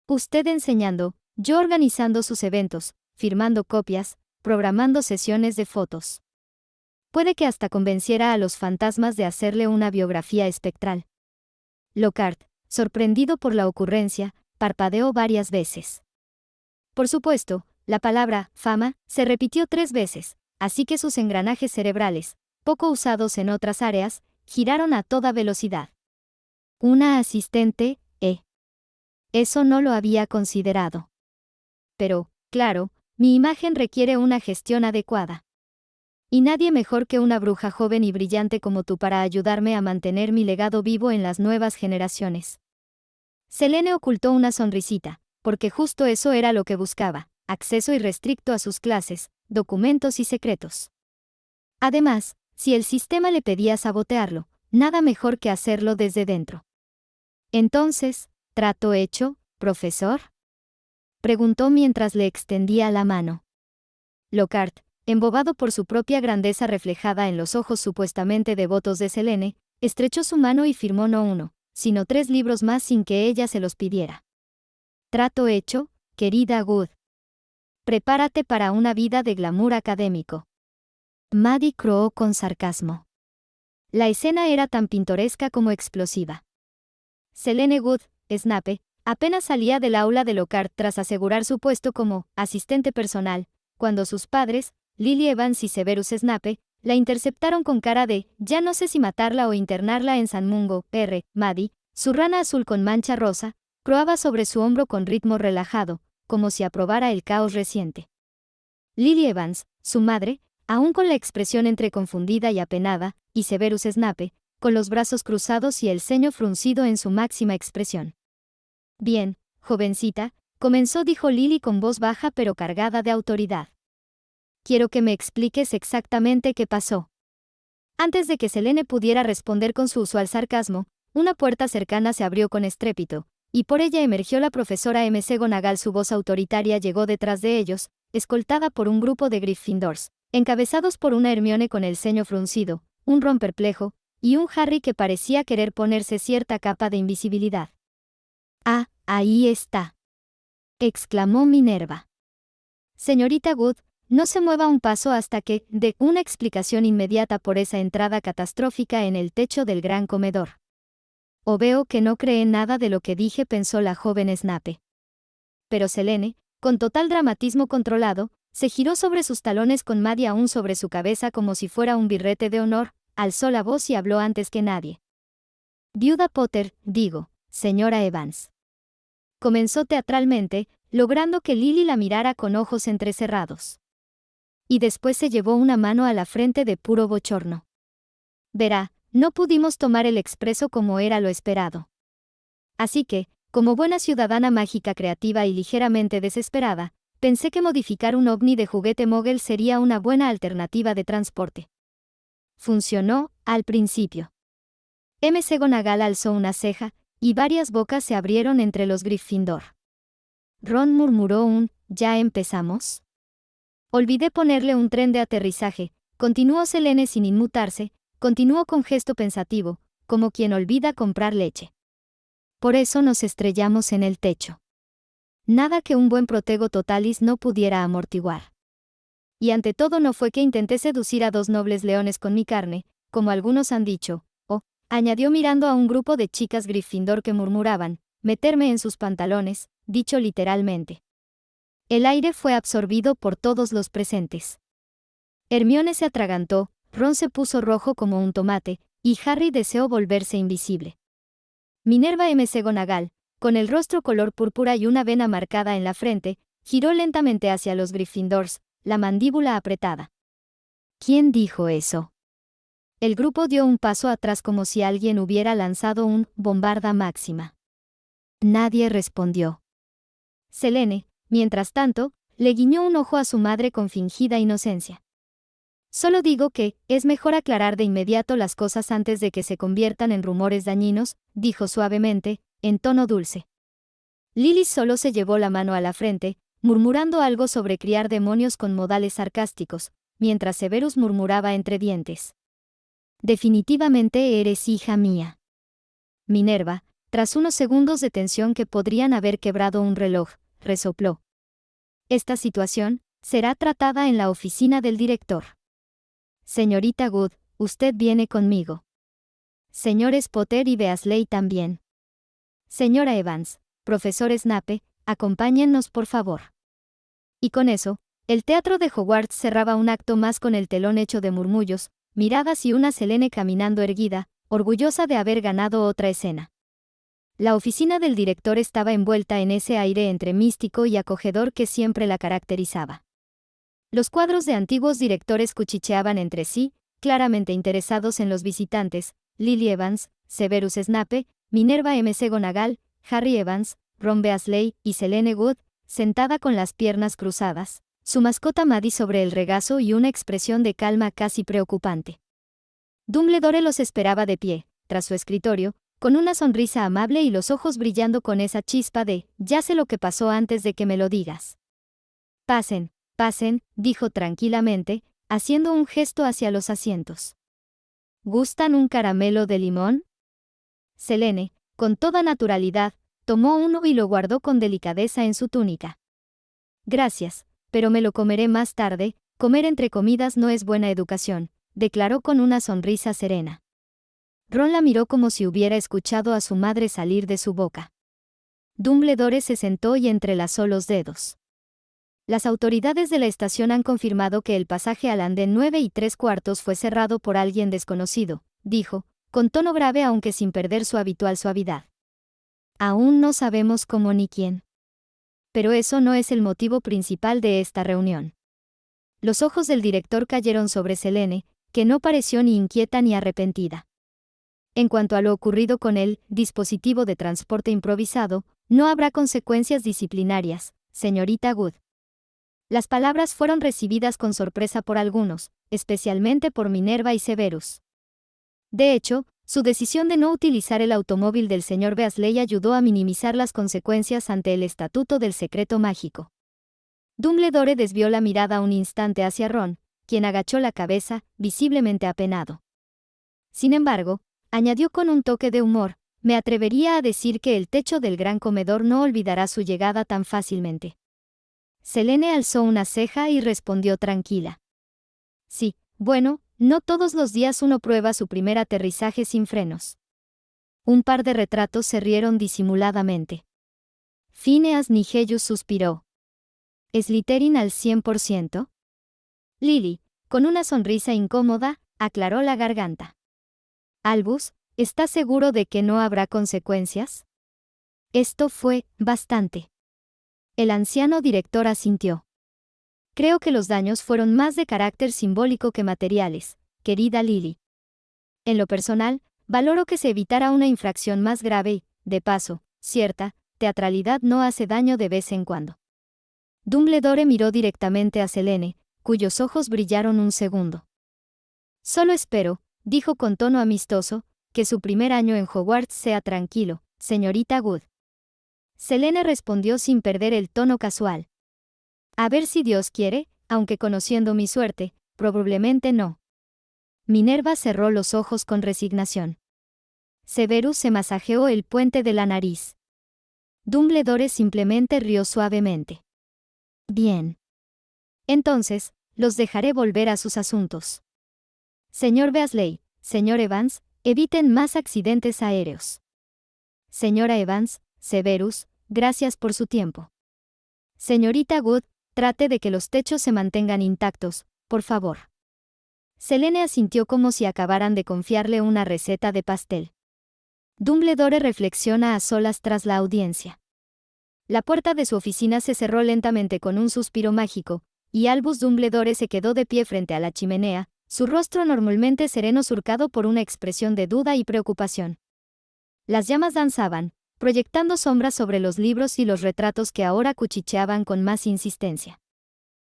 Usted enseñando, yo organizando sus eventos, firmando copias, programando sesiones de fotos. Puede que hasta convenciera a los fantasmas de hacerle una biografía espectral. Lockhart, sorprendido por la ocurrencia, parpadeó varias veces. Por supuesto, la palabra fama se repitió 3 veces, así que sus engranajes cerebrales, poco usados en otras áreas, giraron a toda velocidad. Una asistente, Eso no lo había considerado. Pero, claro, mi imagen requiere una gestión adecuada. Y nadie mejor que una bruja joven y brillante como tú para ayudarme a mantener mi legado vivo en las nuevas generaciones. Selene ocultó una sonrisita, porque justo eso era lo que buscaba, acceso irrestricto a sus clases, documentos y secretos. Además, si el sistema le pedía sabotearlo, nada mejor que hacerlo desde dentro. Entonces, ¿trato hecho, profesor?, preguntó mientras le extendía la mano. Lockhart, embobado por su propia grandeza reflejada en los ojos supuestamente devotos de Selene, estrechó su mano y firmó no 1, sino 3 libros más sin que ella se los pidiera. Trato hecho, querida Wood. Prepárate para una vida de glamour académico. Maddie croó con sarcasmo. La escena era tan pintoresca como explosiva. Selene Wood, Snape, apenas salía del aula de Lockhart tras asegurar su puesto como asistente personal, cuando sus padres, Lily Evans y Severus Snape, la interceptaron con cara de «ya no sé si matarla o internarla en San Mungo». Maddie, su rana azul con mancha rosa, croaba sobre su hombro con ritmo relajado, como si aprobara el caos reciente. Lily Evans, su madre, aún con la expresión entre confundida y apenada, y Severus Snape, con los brazos cruzados y el ceño fruncido en su máxima expresión. «Bien, jovencita», dijo Lily con voz baja pero cargada de autoridad. «Quiero que me expliques exactamente qué pasó». Antes de que Selene pudiera responder con su usual sarcasmo, una puerta cercana se abrió con estrépito, y por ella emergió la profesora McGonagall. Su voz autoritaria llegó detrás de ellos, escoltada por un grupo de Gryffindors, encabezados por una Hermione con el ceño fruncido, un Ron perplejo, y un Harry que parecía querer ponerse cierta capa de invisibilidad. «Ah, ahí está», exclamó Minerva. «Señorita Wood, no se mueva un paso hasta que dé una explicación inmediata por esa entrada catastrófica en el techo del gran comedor». «O veo que no cree nada de lo que dije», pensó la joven Snape. Pero Selene, con total dramatismo controlado, se giró sobre sus talones con Maddie aún sobre su cabeza como si fuera un birrete de honor, alzó la voz y habló antes que nadie. «Viuda Potter, digo, señora Evans». Comenzó teatralmente, logrando que Lily la mirara con ojos entrecerrados. Y después se llevó una mano a la frente de puro bochorno. Verá, no pudimos tomar el expreso como era lo esperado. Así que, como buena ciudadana mágica creativa y ligeramente desesperada, pensé que modificar un ovni de juguete Mogel sería una buena alternativa de transporte. Funcionó, al principio. McGonagall alzó una ceja, y varias bocas se abrieron entre los Gryffindor. Ron murmuró ¿ya empezamos? Olvidé ponerle un tren de aterrizaje, continuó Selene sin inmutarse, continuó con gesto pensativo, como quien olvida comprar leche. Por eso nos estrellamos en el techo. Nada que un buen Protego Totalis no pudiera amortiguar. Y ante todo no fue que intenté seducir a 2 nobles leones con mi carne, como algunos han dicho, añadió mirando a un grupo de chicas Gryffindor que murmuraban, meterme en sus pantalones, dicho literalmente. El aire fue absorbido por todos los presentes. Hermione se atragantó, Ron se puso rojo como un tomate, y Harry deseó volverse invisible. Minerva McGonagall, con el rostro color púrpura y una vena marcada en la frente, giró lentamente hacia los Gryffindors, la mandíbula apretada. ¿Quién dijo eso? El grupo dio un paso atrás como si alguien hubiera lanzado un bombarda máxima. Nadie respondió. Selene, mientras tanto, le guiñó un ojo a su madre con fingida inocencia. Solo digo que, es mejor aclarar de inmediato las cosas antes de que se conviertan en rumores dañinos, dijo suavemente, en tono dulce. Lily solo se llevó la mano a la frente, murmurando algo sobre criar demonios con modales sarcásticos, mientras Severus murmuraba entre dientes. Definitivamente eres hija mía. Minerva, tras unos segundos de tensión que podrían haber quebrado un reloj, resopló. Esta situación será tratada en la oficina del director. Señorita Good, usted viene conmigo. Señores Potter y Weasley también. Señora Evans, profesor Snape, acompáñennos por favor. Y con eso, el teatro de Hogwarts cerraba un acto más con el telón hecho de murmullos, miradas y una Selene caminando erguida, orgullosa de haber ganado otra escena. La oficina del director estaba envuelta en ese aire entre místico y acogedor que siempre la caracterizaba. Los cuadros de antiguos directores cuchicheaban entre sí, claramente interesados en los visitantes, Lily Evans, Severus Snape, Minerva McGonagall, Harry Evans, Ron Weasley y Selene Good, sentada con las piernas cruzadas, su mascota Maddie sobre el regazo y una expresión de calma casi preocupante. Dumbledore los esperaba de pie, tras su escritorio, con una sonrisa amable y los ojos brillando con esa chispa de, ya sé lo que pasó antes de que me lo digas. Pasen, pasen, dijo tranquilamente, haciendo un gesto hacia los asientos. ¿Gustan un caramelo de limón? Selene, con toda naturalidad, tomó uno y lo guardó con delicadeza en su túnica. Gracias, pero me lo comeré más tarde, comer entre comidas no es buena educación, declaró con una sonrisa serena. Ron la miró como si hubiera escuchado a su madre salir de su boca. Dumbledore se sentó y entrelazó los dedos. Las autoridades de la estación han confirmado que el pasaje al andén 9 3/4 fue cerrado por alguien desconocido, dijo, con tono grave aunque sin perder su habitual suavidad. Aún no sabemos cómo ni quién. Pero eso no es el motivo principal de esta reunión. Los ojos del director cayeron sobre Selene, que no pareció ni inquieta ni arrepentida. En cuanto a lo ocurrido con el dispositivo de transporte improvisado, no habrá consecuencias disciplinarias, señorita Good. Las palabras fueron recibidas con sorpresa por algunos, especialmente por Minerva y Severus. De hecho, su decisión de no utilizar el automóvil del señor Weasley ayudó a minimizar las consecuencias ante el Estatuto del Secreto Mágico. Dumbledore desvió la mirada un instante hacia Ron, quien agachó la cabeza, visiblemente apenado. Sin embargo, añadió con un toque de humor, me atrevería a decir que el techo del gran comedor no olvidará su llegada tan fácilmente. Selene alzó una ceja y respondió tranquila. Sí, bueno, no todos los días uno prueba su primer aterrizaje sin frenos. Un par de retratos se rieron disimuladamente. Phineas Nigellus suspiró. ¿Slytherin al 100%? Lily, con una sonrisa incómoda, aclaró la garganta. Albus, ¿estás seguro de que no habrá consecuencias? Esto fue bastante. El anciano director asintió. Creo que los daños fueron más de carácter simbólico que materiales, querida Lily. En lo personal, valoro que se evitara una infracción más grave y, de paso, cierta teatralidad no hace daño de vez en cuando. Dumbledore miró directamente a Selene, cuyos ojos brillaron un segundo. Solo espero, dijo con tono amistoso, que su primer año en Hogwarts sea tranquilo, señorita Wood. Selene respondió sin perder el tono casual. A ver si Dios quiere, aunque conociendo mi suerte, probablemente no. Minerva cerró los ojos con resignación. Severus se masajeó el puente de la nariz. Dumbledore simplemente rió suavemente. Bien. Entonces, los dejaré volver a sus asuntos. Señor Weasley, señor Evans, eviten más accidentes aéreos. Señora Evans, Severus, gracias por su tiempo. Señorita Wood, trate de que los techos se mantengan intactos, por favor. Selene asintió como si acabaran de confiarle una receta de pastel. Dumbledore reflexiona a solas tras la audiencia. La puerta de su oficina se cerró lentamente con un suspiro mágico, y Albus Dumbledore se quedó de pie frente a la chimenea, su rostro normalmente sereno surcado por una expresión de duda y preocupación. Las llamas danzaban, proyectando sombras sobre los libros y los retratos que ahora cuchicheaban con más insistencia.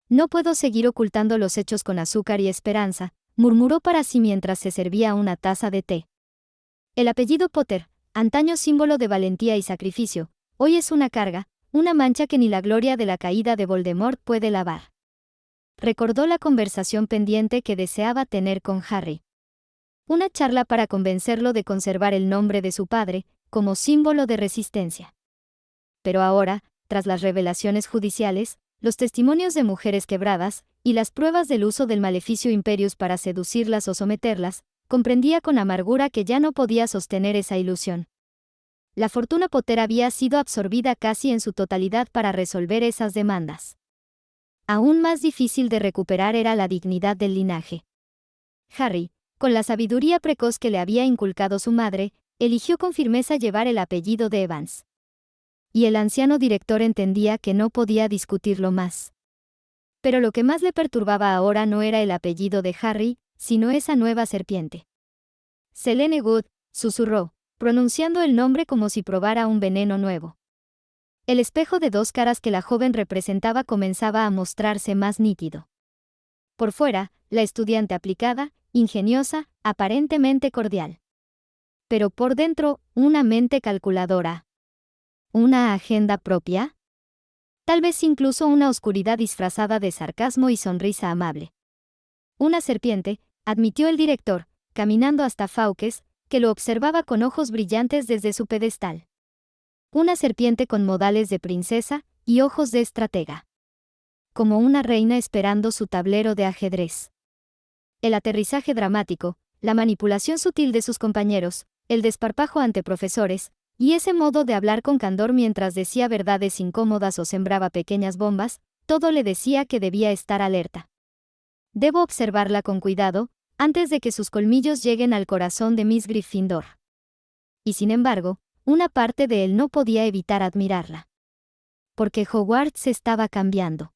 No puedo seguir ocultando los hechos con azúcar y esperanza, murmuró para sí mientras se servía una taza de té. El apellido Potter, antaño símbolo de valentía y sacrificio, hoy es una carga, una mancha que ni la gloria de la caída de Voldemort puede lavar. Recordó la conversación pendiente que deseaba tener con Harry. Una charla para convencerlo de conservar el nombre de su padre, como símbolo de resistencia. Pero ahora, tras las revelaciones judiciales, los testimonios de mujeres quebradas, y las pruebas del uso del maleficio Imperius para seducirlas o someterlas, comprendía con amargura que ya no podía sostener esa ilusión. La fortuna Potter había sido absorbida casi en su totalidad para resolver esas demandas. Aún más difícil de recuperar era la dignidad del linaje. Harry, con la sabiduría precoz que le había inculcado su madre, eligió con firmeza llevar el apellido de Evans. Y el anciano director entendía que no podía discutirlo más. Pero lo que más le perturbaba ahora no era el apellido de Harry, sino esa nueva serpiente. Selene Wood, susurró, pronunciando el nombre como si probara un veneno nuevo. El espejo de dos caras que la joven representaba comenzaba a mostrarse más nítido. Por fuera, la estudiante aplicada, ingeniosa, aparentemente cordial. Pero por dentro, una mente calculadora. ¿Una agenda propia? Tal vez incluso una oscuridad disfrazada de sarcasmo y sonrisa amable. Una serpiente, admitió el director, caminando hasta Fawkes, que lo observaba con ojos brillantes desde su pedestal. Una serpiente con modales de princesa y ojos de estratega. Como una reina esperando su tablero de ajedrez. El aterrizaje dramático, la manipulación sutil de sus compañeros, el desparpajo ante profesores, y ese modo de hablar con candor mientras decía verdades incómodas o sembraba pequeñas bombas, todo le decía que debía estar alerta. Debo observarla con cuidado, antes de que sus colmillos lleguen al corazón de Miss Gryffindor. Y sin embargo, una parte de él no podía evitar admirarla. Porque Hogwarts estaba cambiando.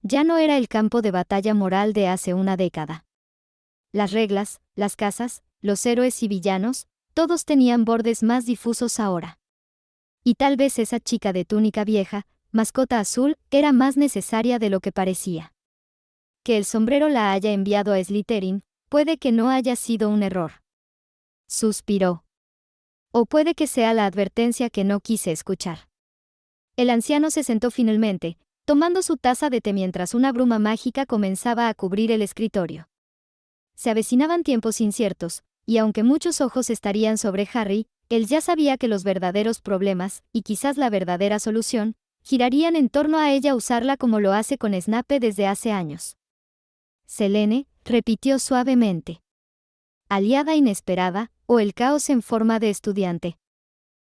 Ya no era el campo de batalla moral de hace una década. Las reglas, las casas, los héroes y villanos, todos tenían bordes más difusos ahora. Y tal vez esa chica de túnica vieja, mascota azul, era más necesaria de lo que parecía. Que el sombrero la haya enviado a Slytherin, puede que no haya sido un error. Suspiró. O puede que sea la advertencia que no quise escuchar. El anciano se sentó finalmente, tomando su taza de té mientras una bruma mágica comenzaba a cubrir el escritorio. Se avecinaban tiempos inciertos, y aunque muchos ojos estarían sobre Harry, él ya sabía que los verdaderos problemas, y quizás la verdadera solución, girarían en torno a ella usarla como lo hace con Snape desde hace años. Selene, repitió suavemente. Aliada inesperada, o el caos en forma de estudiante.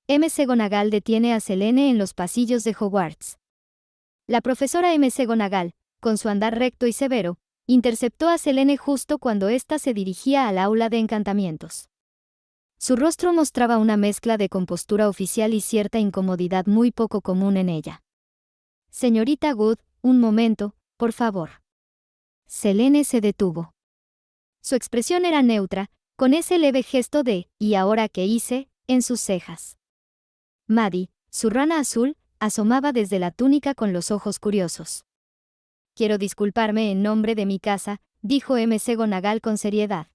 McGonagall detiene a Selene en los pasillos de Hogwarts. La profesora McGonagall, con su andar recto y severo, interceptó a Selene justo cuando ésta se dirigía al aula de encantamientos. Su rostro mostraba una mezcla de compostura oficial y cierta incomodidad muy poco común en ella. Señorita Wood, un momento, por favor. Selene se detuvo. Su expresión era neutra, con ese leve gesto de «¿y ahora qué hice?» en sus cejas. Maddie, su rana azul, asomaba desde la túnica con los ojos curiosos. «Quiero disculparme en nombre de mi casa», dijo McGonagall con seriedad.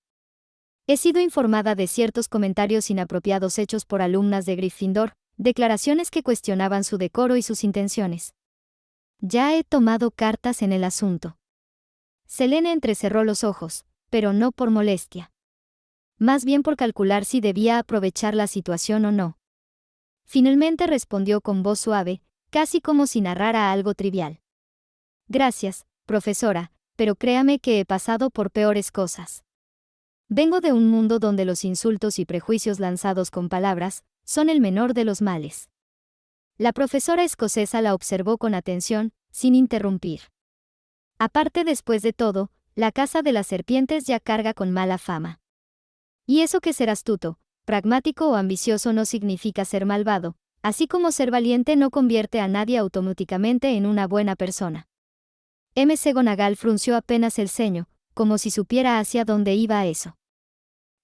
«He sido informada de ciertos comentarios inapropiados hechos por alumnas de Gryffindor, declaraciones que cuestionaban su decoro y sus intenciones. Ya he tomado cartas en el asunto». Selene entrecerró los ojos, pero no por molestia. Más bien por calcular si debía aprovechar la situación o no. Finalmente respondió con voz suave, casi como si narrara algo trivial. «Gracias, profesora, pero créame que he pasado por peores cosas. Vengo de un mundo donde los insultos y prejuicios lanzados con palabras son el menor de los males». La profesora escocesa la observó con atención, sin interrumpir. «Aparte, después de todo, la Casa de las Serpientes ya carga con mala fama. Y eso que ser astuto, pragmático o ambicioso no significa ser malvado, así como ser valiente no convierte a nadie automáticamente en una buena persona». McGonagall frunció apenas el ceño, como si supiera hacia dónde iba eso.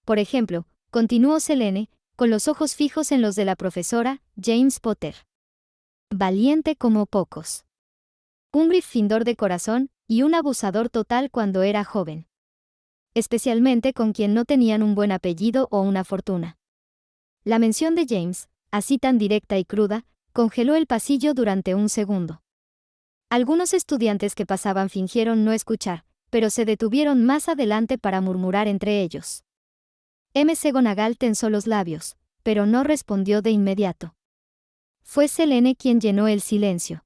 «Por ejemplo», continuó Selene, con los ojos fijos en los de la profesora, James Potter. «Valiente como pocos. Un Gryffindor de corazón, y un abusador total cuando era joven. Especialmente con quien no tenían un buen apellido o una fortuna». La mención de James, así tan directa y cruda, congeló el pasillo durante un segundo. Algunos estudiantes que pasaban fingieron no escuchar, pero se detuvieron más adelante para murmurar entre ellos. McGonagall tensó los labios, pero no respondió de inmediato. Fue Selene quien llenó el silencio.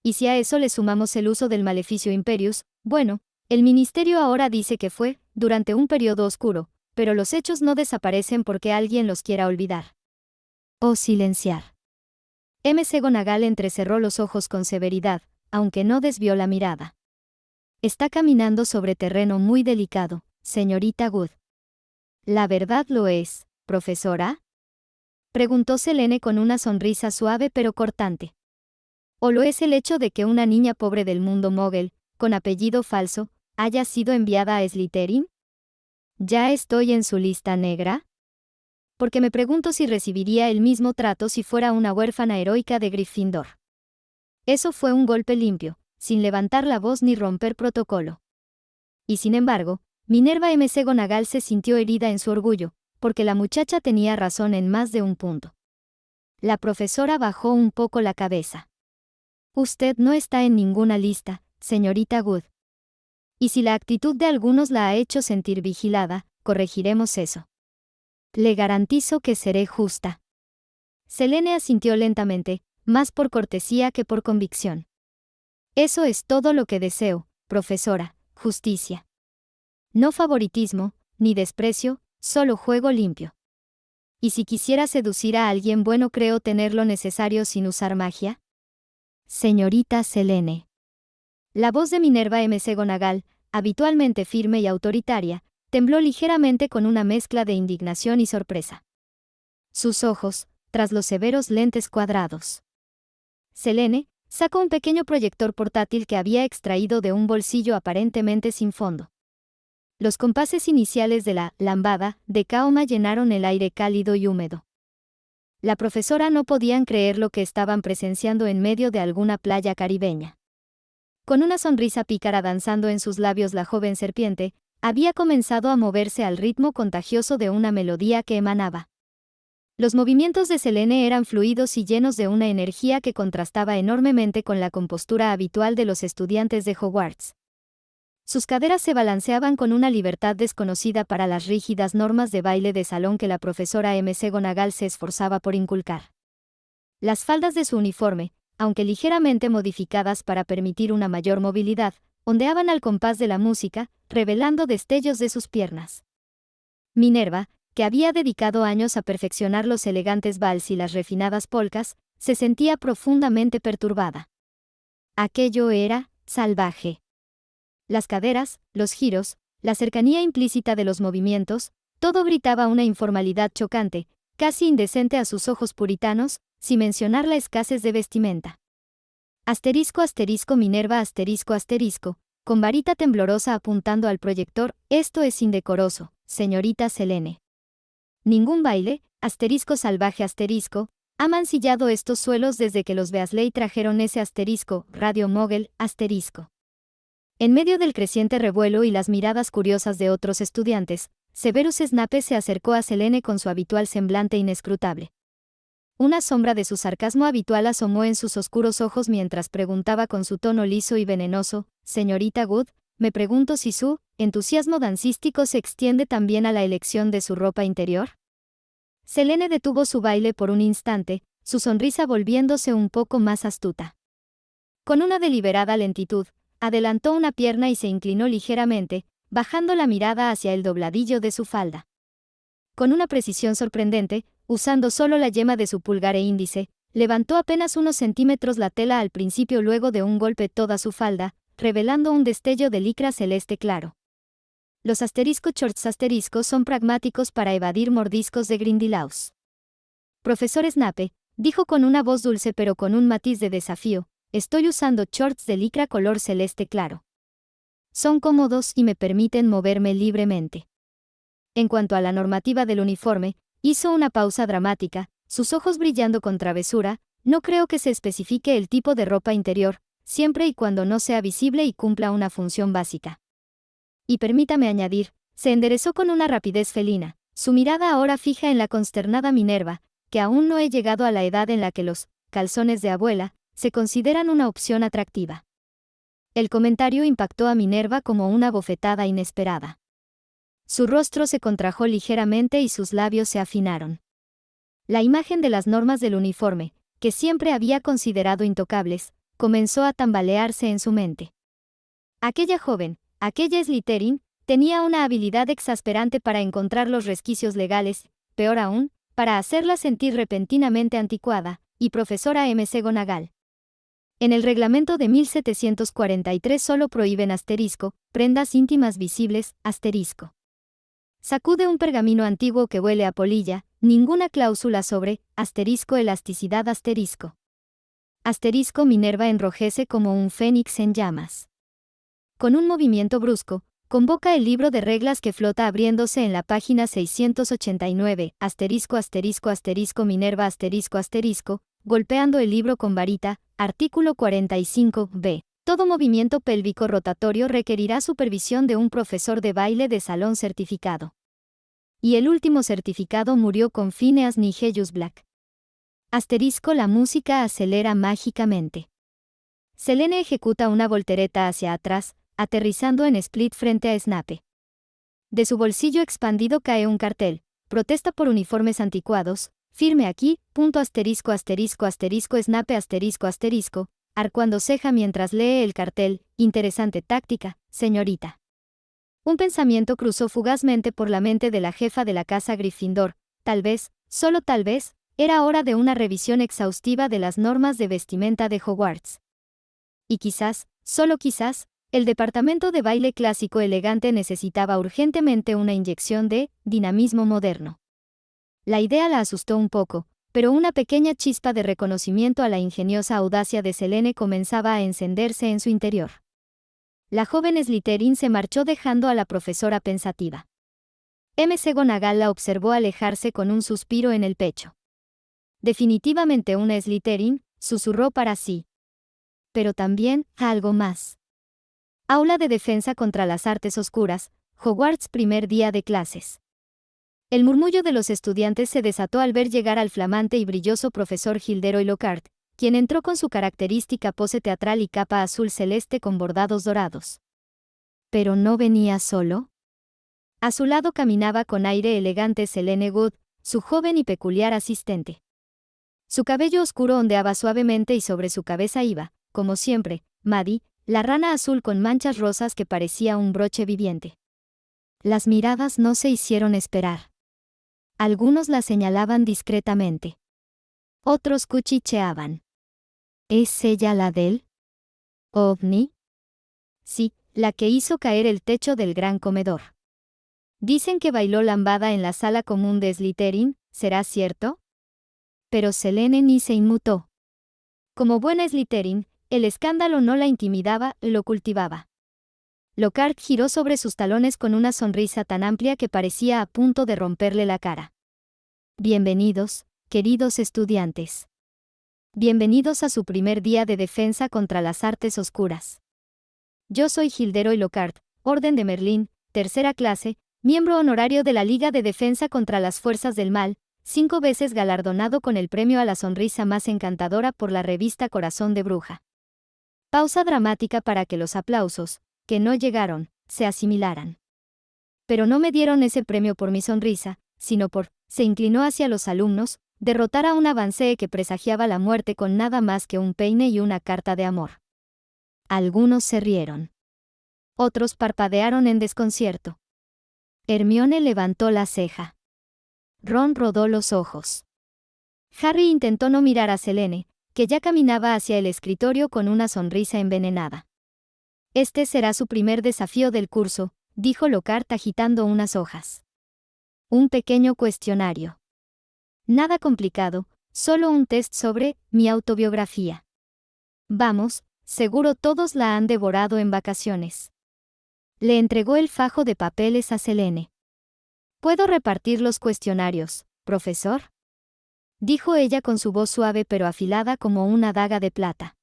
Y si a eso le sumamos el uso del Maleficio Imperius, bueno, el ministerio ahora dice que fue, durante un periodo oscuro, pero los hechos no desaparecen porque alguien los quiera olvidar. O silenciar. McGonagall entrecerró los ojos con severidad, aunque no desvió la mirada. «Está caminando sobre terreno muy delicado, señorita Wood». «¿La verdad lo es, profesora?», preguntó Selene con una sonrisa suave pero cortante. «¿O lo es el hecho de que una niña pobre del mundo Mogul, con apellido falso, haya sido enviada a Slytherin? ¿Ya estoy en su lista negra? Porque me pregunto si recibiría el mismo trato si fuera una huérfana heroica de Gryffindor». Eso fue un golpe limpio, sin levantar la voz ni romper protocolo. Y sin embargo, Minerva McGonagall se sintió herida en su orgullo, porque la muchacha tenía razón en más de un punto. La profesora bajó un poco la cabeza. «Usted no está en ninguna lista, señorita Wood. Y si la actitud de algunos la ha hecho sentir vigilada, corregiremos eso. Le garantizo que seré justa». Selene asintió lentamente, más por cortesía que por convicción. «Eso es todo lo que deseo, profesora, justicia. No favoritismo, ni desprecio, solo juego limpio. ¿Y si quisiera seducir a alguien bueno creo tener lo necesario sin usar magia?». «Señorita Selene». La voz de Minerva McGonagall, habitualmente firme y autoritaria, tembló ligeramente con una mezcla de indignación y sorpresa. Sus ojos, tras los severos lentes cuadrados. Selene sacó un pequeño proyector portátil que había extraído de un bolsillo aparentemente sin fondo. Los compases iniciales de la lambada de Kaoma llenaron el aire cálido y húmedo. La profesora no podían creer lo que estaban presenciando en medio de alguna playa caribeña. Con una sonrisa pícara danzando en sus labios, la joven serpiente había comenzado a moverse al ritmo contagioso de una melodía que emanaba. Los movimientos de Selene eran fluidos y llenos de una energía que contrastaba enormemente con la compostura habitual de los estudiantes de Hogwarts. Sus caderas se balanceaban con una libertad desconocida para las rígidas normas de baile de salón que la profesora McGonagall se esforzaba por inculcar. Las faldas de su uniforme, aunque ligeramente modificadas para permitir una mayor movilidad, ondeaban al compás de la música, revelando destellos de sus piernas. Minerva, que había dedicado años a perfeccionar los elegantes vals y las refinadas polcas, se sentía profundamente perturbada. Aquello era salvaje. Las caderas, los giros, la cercanía implícita de los movimientos, todo gritaba una informalidad chocante, casi indecente a sus ojos puritanos, sin mencionar la escasez de vestimenta. Minerva con varita temblorosa apuntando al proyector, esto es indecoroso, señorita Selene. Ningún baile, salvaje ha mancillado estos suelos desde que los Beasley trajeron ese Radio Mogul, En medio del creciente revuelo y las miradas curiosas de otros estudiantes, Severus Snape se acercó a Selene con su habitual semblante inescrutable. Una sombra de su sarcasmo habitual asomó en sus oscuros ojos mientras preguntaba con su tono liso y venenoso, «Señorita Wood, me pregunto si su entusiasmo dancístico se extiende también a la elección de su ropa interior». Selene detuvo su baile por un instante, su sonrisa volviéndose un poco más astuta. Con una deliberada lentitud, adelantó una pierna y se inclinó ligeramente, bajando la mirada hacia el dobladillo de su falda. Con una precisión sorprendente, usando solo la yema de su pulgar e índice, levantó apenas unos centímetros la tela al principio, luego de un golpe toda su falda, revelando un destello de licra celeste claro. Los shorts son pragmáticos para evadir mordiscos de Grindylows. Profesor Snape, dijo con una voz dulce pero con un matiz de desafío, estoy usando shorts de licra color celeste claro. Son cómodos y me permiten moverme libremente. En cuanto a la normativa del uniforme, hizo una pausa dramática, sus ojos brillando con travesura, no creo que se especifique el tipo de ropa interior, siempre y cuando no sea visible y cumpla una función básica. Y permítame añadir, se enderezó con una rapidez felina, su mirada ahora fija en la consternada Minerva, que aún no he llegado a la edad en la que los calzones de abuela se consideran una opción atractiva. El comentario impactó a Minerva como una bofetada inesperada. Su rostro se contrajo ligeramente y sus labios se afinaron. La imagen de las normas del uniforme, que siempre había considerado intocables, comenzó a tambalearse en su mente. Aquella joven, aquella Slytherin, tenía una habilidad exasperante para encontrar los resquicios legales, peor aún, para hacerla sentir repentinamente anticuada, y profesora McGonagall. En el reglamento de 1743 solo prohíben prendas íntimas visibles, Sacude un pergamino antiguo que huele a polilla, ninguna cláusula sobre, elasticidad Minerva enrojece como un fénix en llamas. Con un movimiento brusco, convoca el libro de reglas que flota abriéndose en la página 689, Minerva golpeando el libro con varita, artículo 45b. Todo movimiento pélvico rotatorio requerirá supervisión de un profesor de baile de salón certificado. Y el último certificado murió con Phineas Nigellus Black. La música acelera mágicamente. Selene ejecuta una voltereta hacia atrás, aterrizando en split frente a Snape. De su bolsillo expandido cae un cartel, protesta por uniformes anticuados, firme aquí, Snape arcuando ceja mientras lee el cartel, interesante táctica, señorita. Un pensamiento cruzó fugazmente por la mente de la jefa de la casa Gryffindor, tal vez, solo tal vez, era hora de una revisión exhaustiva de las normas de vestimenta de Hogwarts. Y quizás, solo quizás, el departamento de baile clásico elegante necesitaba urgentemente una inyección de dinamismo moderno. La idea la asustó un poco, pero una pequeña chispa de reconocimiento a la ingeniosa audacia de Selene comenzaba a encenderse en su interior. La joven Slytherin se marchó dejando a la profesora pensativa. McGonagall la observó alejarse con un suspiro en el pecho. Definitivamente una Slytherin, susurró para sí. Pero también, algo más. Aula de defensa contra las artes oscuras, Hogwarts primer día de clases. El murmullo de los estudiantes se desató al ver llegar al flamante y brilloso profesor Gilderoy Lockhart, quien entró con su característica pose teatral y capa azul celeste con bordados dorados. ¿Pero no venía solo? A su lado caminaba con aire elegante Selene Wood, su joven y peculiar asistente. Su cabello oscuro ondeaba suavemente y sobre su cabeza iba, como siempre, Maddie, la rana azul con manchas rosas que parecía un broche viviente. Las miradas no se hicieron esperar. Algunos la señalaban discretamente. Otros cuchicheaban. ¿Es ella la del ovni? Sí, la que hizo caer el techo del gran comedor. Dicen que bailó lambada en la sala común de Slytherin, ¿será cierto? Pero Selene ni se inmutó. Como buena Slytherin, el escándalo no la intimidaba, lo cultivaba. Lockhart giró sobre sus talones con una sonrisa tan amplia que parecía a punto de romperle la cara. Bienvenidos, queridos estudiantes. Bienvenidos a su primer día de defensa contra las artes oscuras. Yo soy Gilderoy Lockhart, Orden de Merlín, tercera clase, miembro honorario de la Liga de Defensa contra las Fuerzas del Mal, 5 veces galardonado con el premio a la sonrisa más encantadora por la revista Corazón de Bruja. Pausa dramática para que los aplausos, que no llegaron, se asimilaran. Pero no me dieron ese premio por mi sonrisa, sino por, se inclinó hacia los alumnos, derrotar a un avancée que presagiaba la muerte con nada más que un peine y una carta de amor. Algunos se rieron. Otros parpadearon en desconcierto. Hermione levantó la ceja. Ron rodó los ojos. Harry intentó no mirar a Selene, que ya caminaba hacia el escritorio con una sonrisa envenenada. Este será su primer desafío del curso, dijo Lockhart agitando unas hojas. Un pequeño cuestionario. Nada complicado, solo un test sobre mi autobiografía. Vamos, seguro todos la han devorado en vacaciones. Le entregó el fajo de papeles a Selene. ¿Puedo repartir los cuestionarios, profesor?, dijo ella con su voz suave pero afilada como una daga de plata.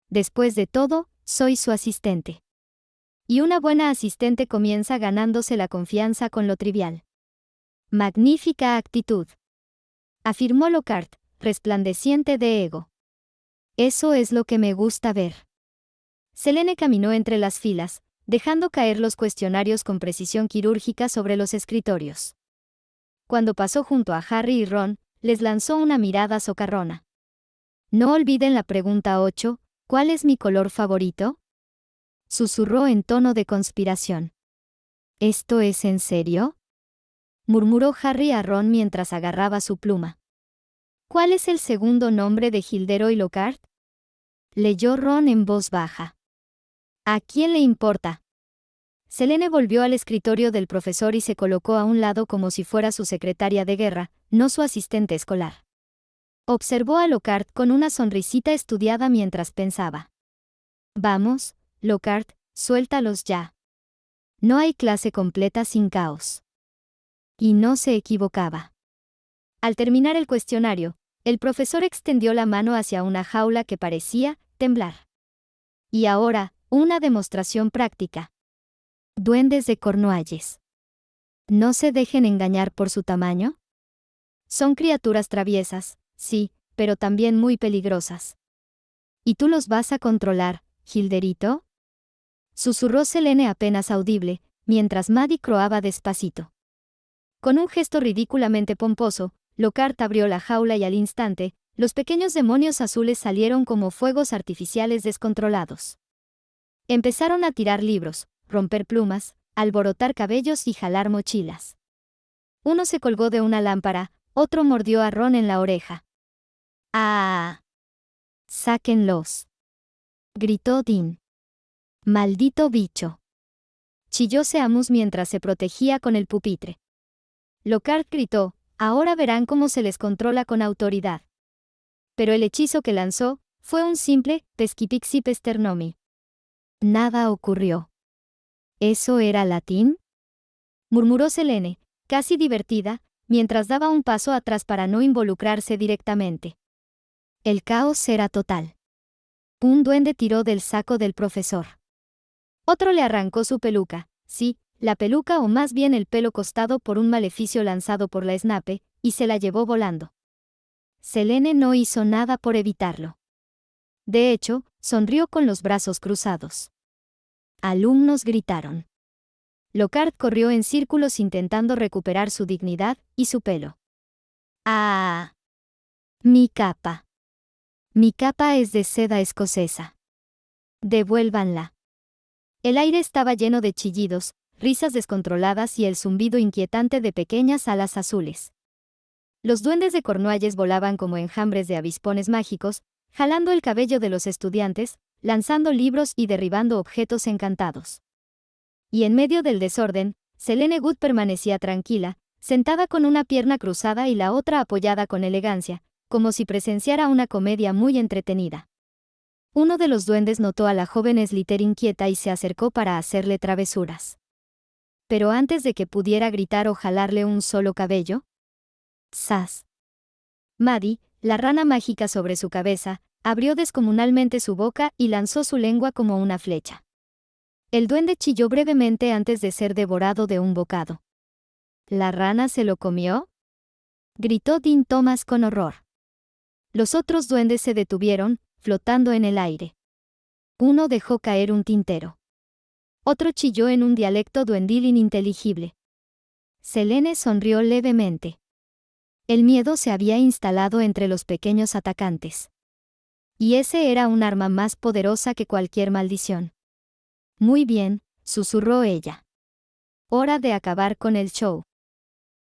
Después de todo, soy su asistente. Y una buena asistente comienza ganándose la confianza con lo trivial. Magnífica actitud, afirmó Lockhart, resplandeciente de ego. Eso es lo que me gusta ver. Selene caminó entre las filas, dejando caer los cuestionarios con precisión quirúrgica sobre los escritorios. Cuando pasó junto a Harry y Ron, les lanzó una mirada socarrona. No olviden la pregunta 8, ¿cuál es mi color favorito?, susurró en tono de conspiración. ¿Esto es en serio?, murmuró Harry a Ron mientras agarraba su pluma. ¿Cuál es el segundo nombre de Gilderoy Lockhart?, leyó Ron en voz baja. ¿A quién le importa? Selene volvió al escritorio del profesor y se colocó a un lado como si fuera su secretaria de guerra, no su asistente escolar. Observó a Lockhart con una sonrisita estudiada mientras pensaba. Vamos, Lockhart, suéltalos ya. No hay clase completa sin caos. Y no se equivocaba. Al terminar el cuestionario, el profesor extendió la mano hacia una jaula que parecía temblar. Y ahora, una demostración práctica. Duendes de Cornualles. ¿No se dejen engañar por su tamaño? Son criaturas traviesas, sí, pero también muy peligrosas. ¿Y tú los vas a controlar, Gilderito?, susurró Selene apenas audible, mientras Maddie croaba despacito. Con un gesto ridículamente pomposo, Lockhart abrió la jaula y al instante, los pequeños demonios azules salieron como fuegos artificiales descontrolados. Empezaron a tirar libros, romper plumas, alborotar cabellos y jalar mochilas. Uno se colgó de una lámpara, otro mordió a Ron en la oreja. ¡Ah! ¡Sáquenlos!, gritó Dean. ¡Maldito bicho!, chilló Seamus mientras se protegía con el pupitre. Lockhart gritó, ahora verán cómo se les controla con autoridad. Pero el hechizo que lanzó fue un simple pesquipixi pesternomi. Nada ocurrió. ¿Eso era latín?, murmuró Selene, casi divertida, mientras daba un paso atrás para no involucrarse directamente. El caos era total. Un duende tiró del saco del profesor. Otro le arrancó su peluca, sí, la peluca o más bien el pelo costado por un maleficio lanzado por la Snape, y se la llevó volando. Selene no hizo nada por evitarlo. De hecho, sonrió con los brazos cruzados. Alumnos gritaron. Lockhart corrió en círculos intentando recuperar su dignidad y su pelo. ¡Ah! Mi capa. Mi capa es de seda escocesa. Devuélvanla. El aire estaba lleno de chillidos, risas descontroladas y el zumbido inquietante de pequeñas alas azules. Los duendes de Cornualles volaban como enjambres de avispones mágicos, jalando el cabello de los estudiantes, lanzando libros y derribando objetos encantados. Y en medio del desorden, Selene Good permanecía tranquila, sentada con una pierna cruzada y la otra apoyada con elegancia, como si presenciara una comedia muy entretenida. Uno de los duendes notó a la joven Slither inquieta y se acercó para hacerle travesuras. Pero antes de que pudiera gritar o jalarle un solo cabello, ¡zas! Maddie, la rana mágica sobre su cabeza, abrió descomunalmente su boca y lanzó su lengua como una flecha. El duende chilló brevemente antes de ser devorado de un bocado. ¿La rana se lo comió?, gritó Dean Thomas con horror. Los otros duendes se detuvieron, flotando en el aire. Uno dejó caer un tintero. Otro chilló en un dialecto duendil ininteligible. Selene sonrió levemente. El miedo se había instalado entre los pequeños atacantes. Y ese era un arma más poderosa que cualquier maldición. Muy bien, susurró ella. Hora de acabar con el show.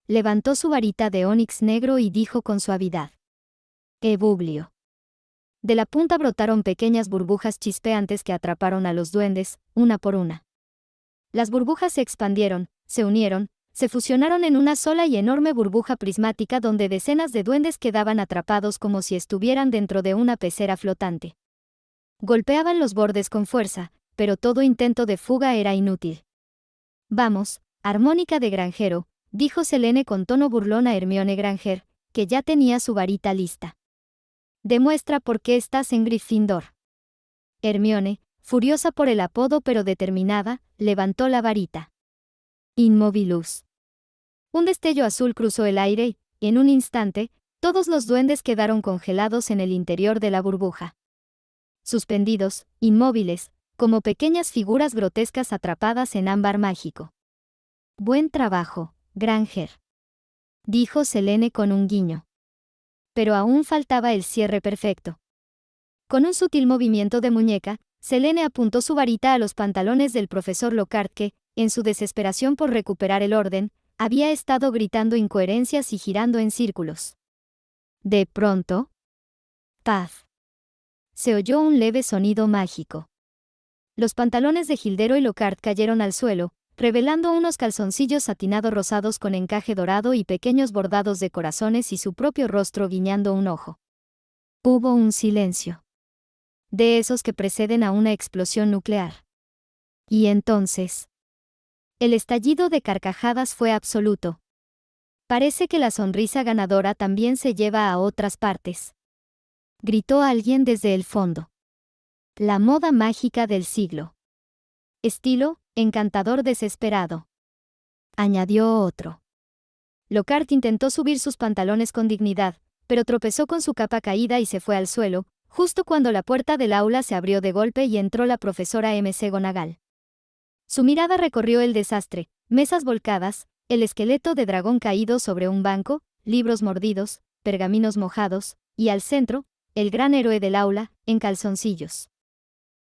Levantó su varita de onix negro y dijo con suavidad: ¡Ebublio! De la punta brotaron pequeñas burbujas chispeantes que atraparon a los duendes, una por una. Las burbujas se expandieron, se unieron, se fusionaron en una sola y enorme burbuja prismática donde decenas de duendes quedaban atrapados como si estuvieran dentro de una pecera flotante. Golpeaban los bordes con fuerza, pero todo intento de fuga era inútil. Vamos, armónica de granjero, dijo Selene con tono burlón a Hermione Granger, que ya tenía su varita lista. Demuestra por qué estás en Gryffindor. Hermione, furiosa por el apodo pero determinada, levantó la varita. Inmobilus. Un destello azul cruzó el aire y, en un instante, todos los duendes quedaron congelados en el interior de la burbuja. Suspendidos, inmóviles, como pequeñas figuras grotescas atrapadas en ámbar mágico. Buen trabajo, Granger, dijo Selene con un guiño. Pero aún faltaba el cierre perfecto. Con un sutil movimiento de muñeca, Selene apuntó su varita a los pantalones del profesor Lockhart que, en su desesperación por recuperar el orden, había estado gritando incoherencias y girando en círculos. De pronto, ¡paf! Se oyó un leve sonido mágico. Los pantalones de Hildero y Lockhart cayeron al suelo, revelando unos calzoncillos satinado rosados con encaje dorado y pequeños bordados de corazones y su propio rostro guiñando un ojo. Hubo un silencio. De esos que preceden a una explosión nuclear. Y entonces, el estallido de carcajadas fue absoluto. Parece que la sonrisa ganadora también se lleva a otras partes. Gritó alguien desde el fondo. La moda mágica del siglo. Estilo, encantador desesperado. Añadió otro. Lockhart intentó subir sus pantalones con dignidad, pero tropezó con su capa caída y se fue al suelo, justo cuando la puerta del aula se abrió de golpe y entró la profesora McGonagall. Su mirada recorrió el desastre, mesas volcadas, el esqueleto de dragón caído sobre un banco, libros mordidos, pergaminos mojados, y al centro, el gran héroe del aula, en calzoncillos.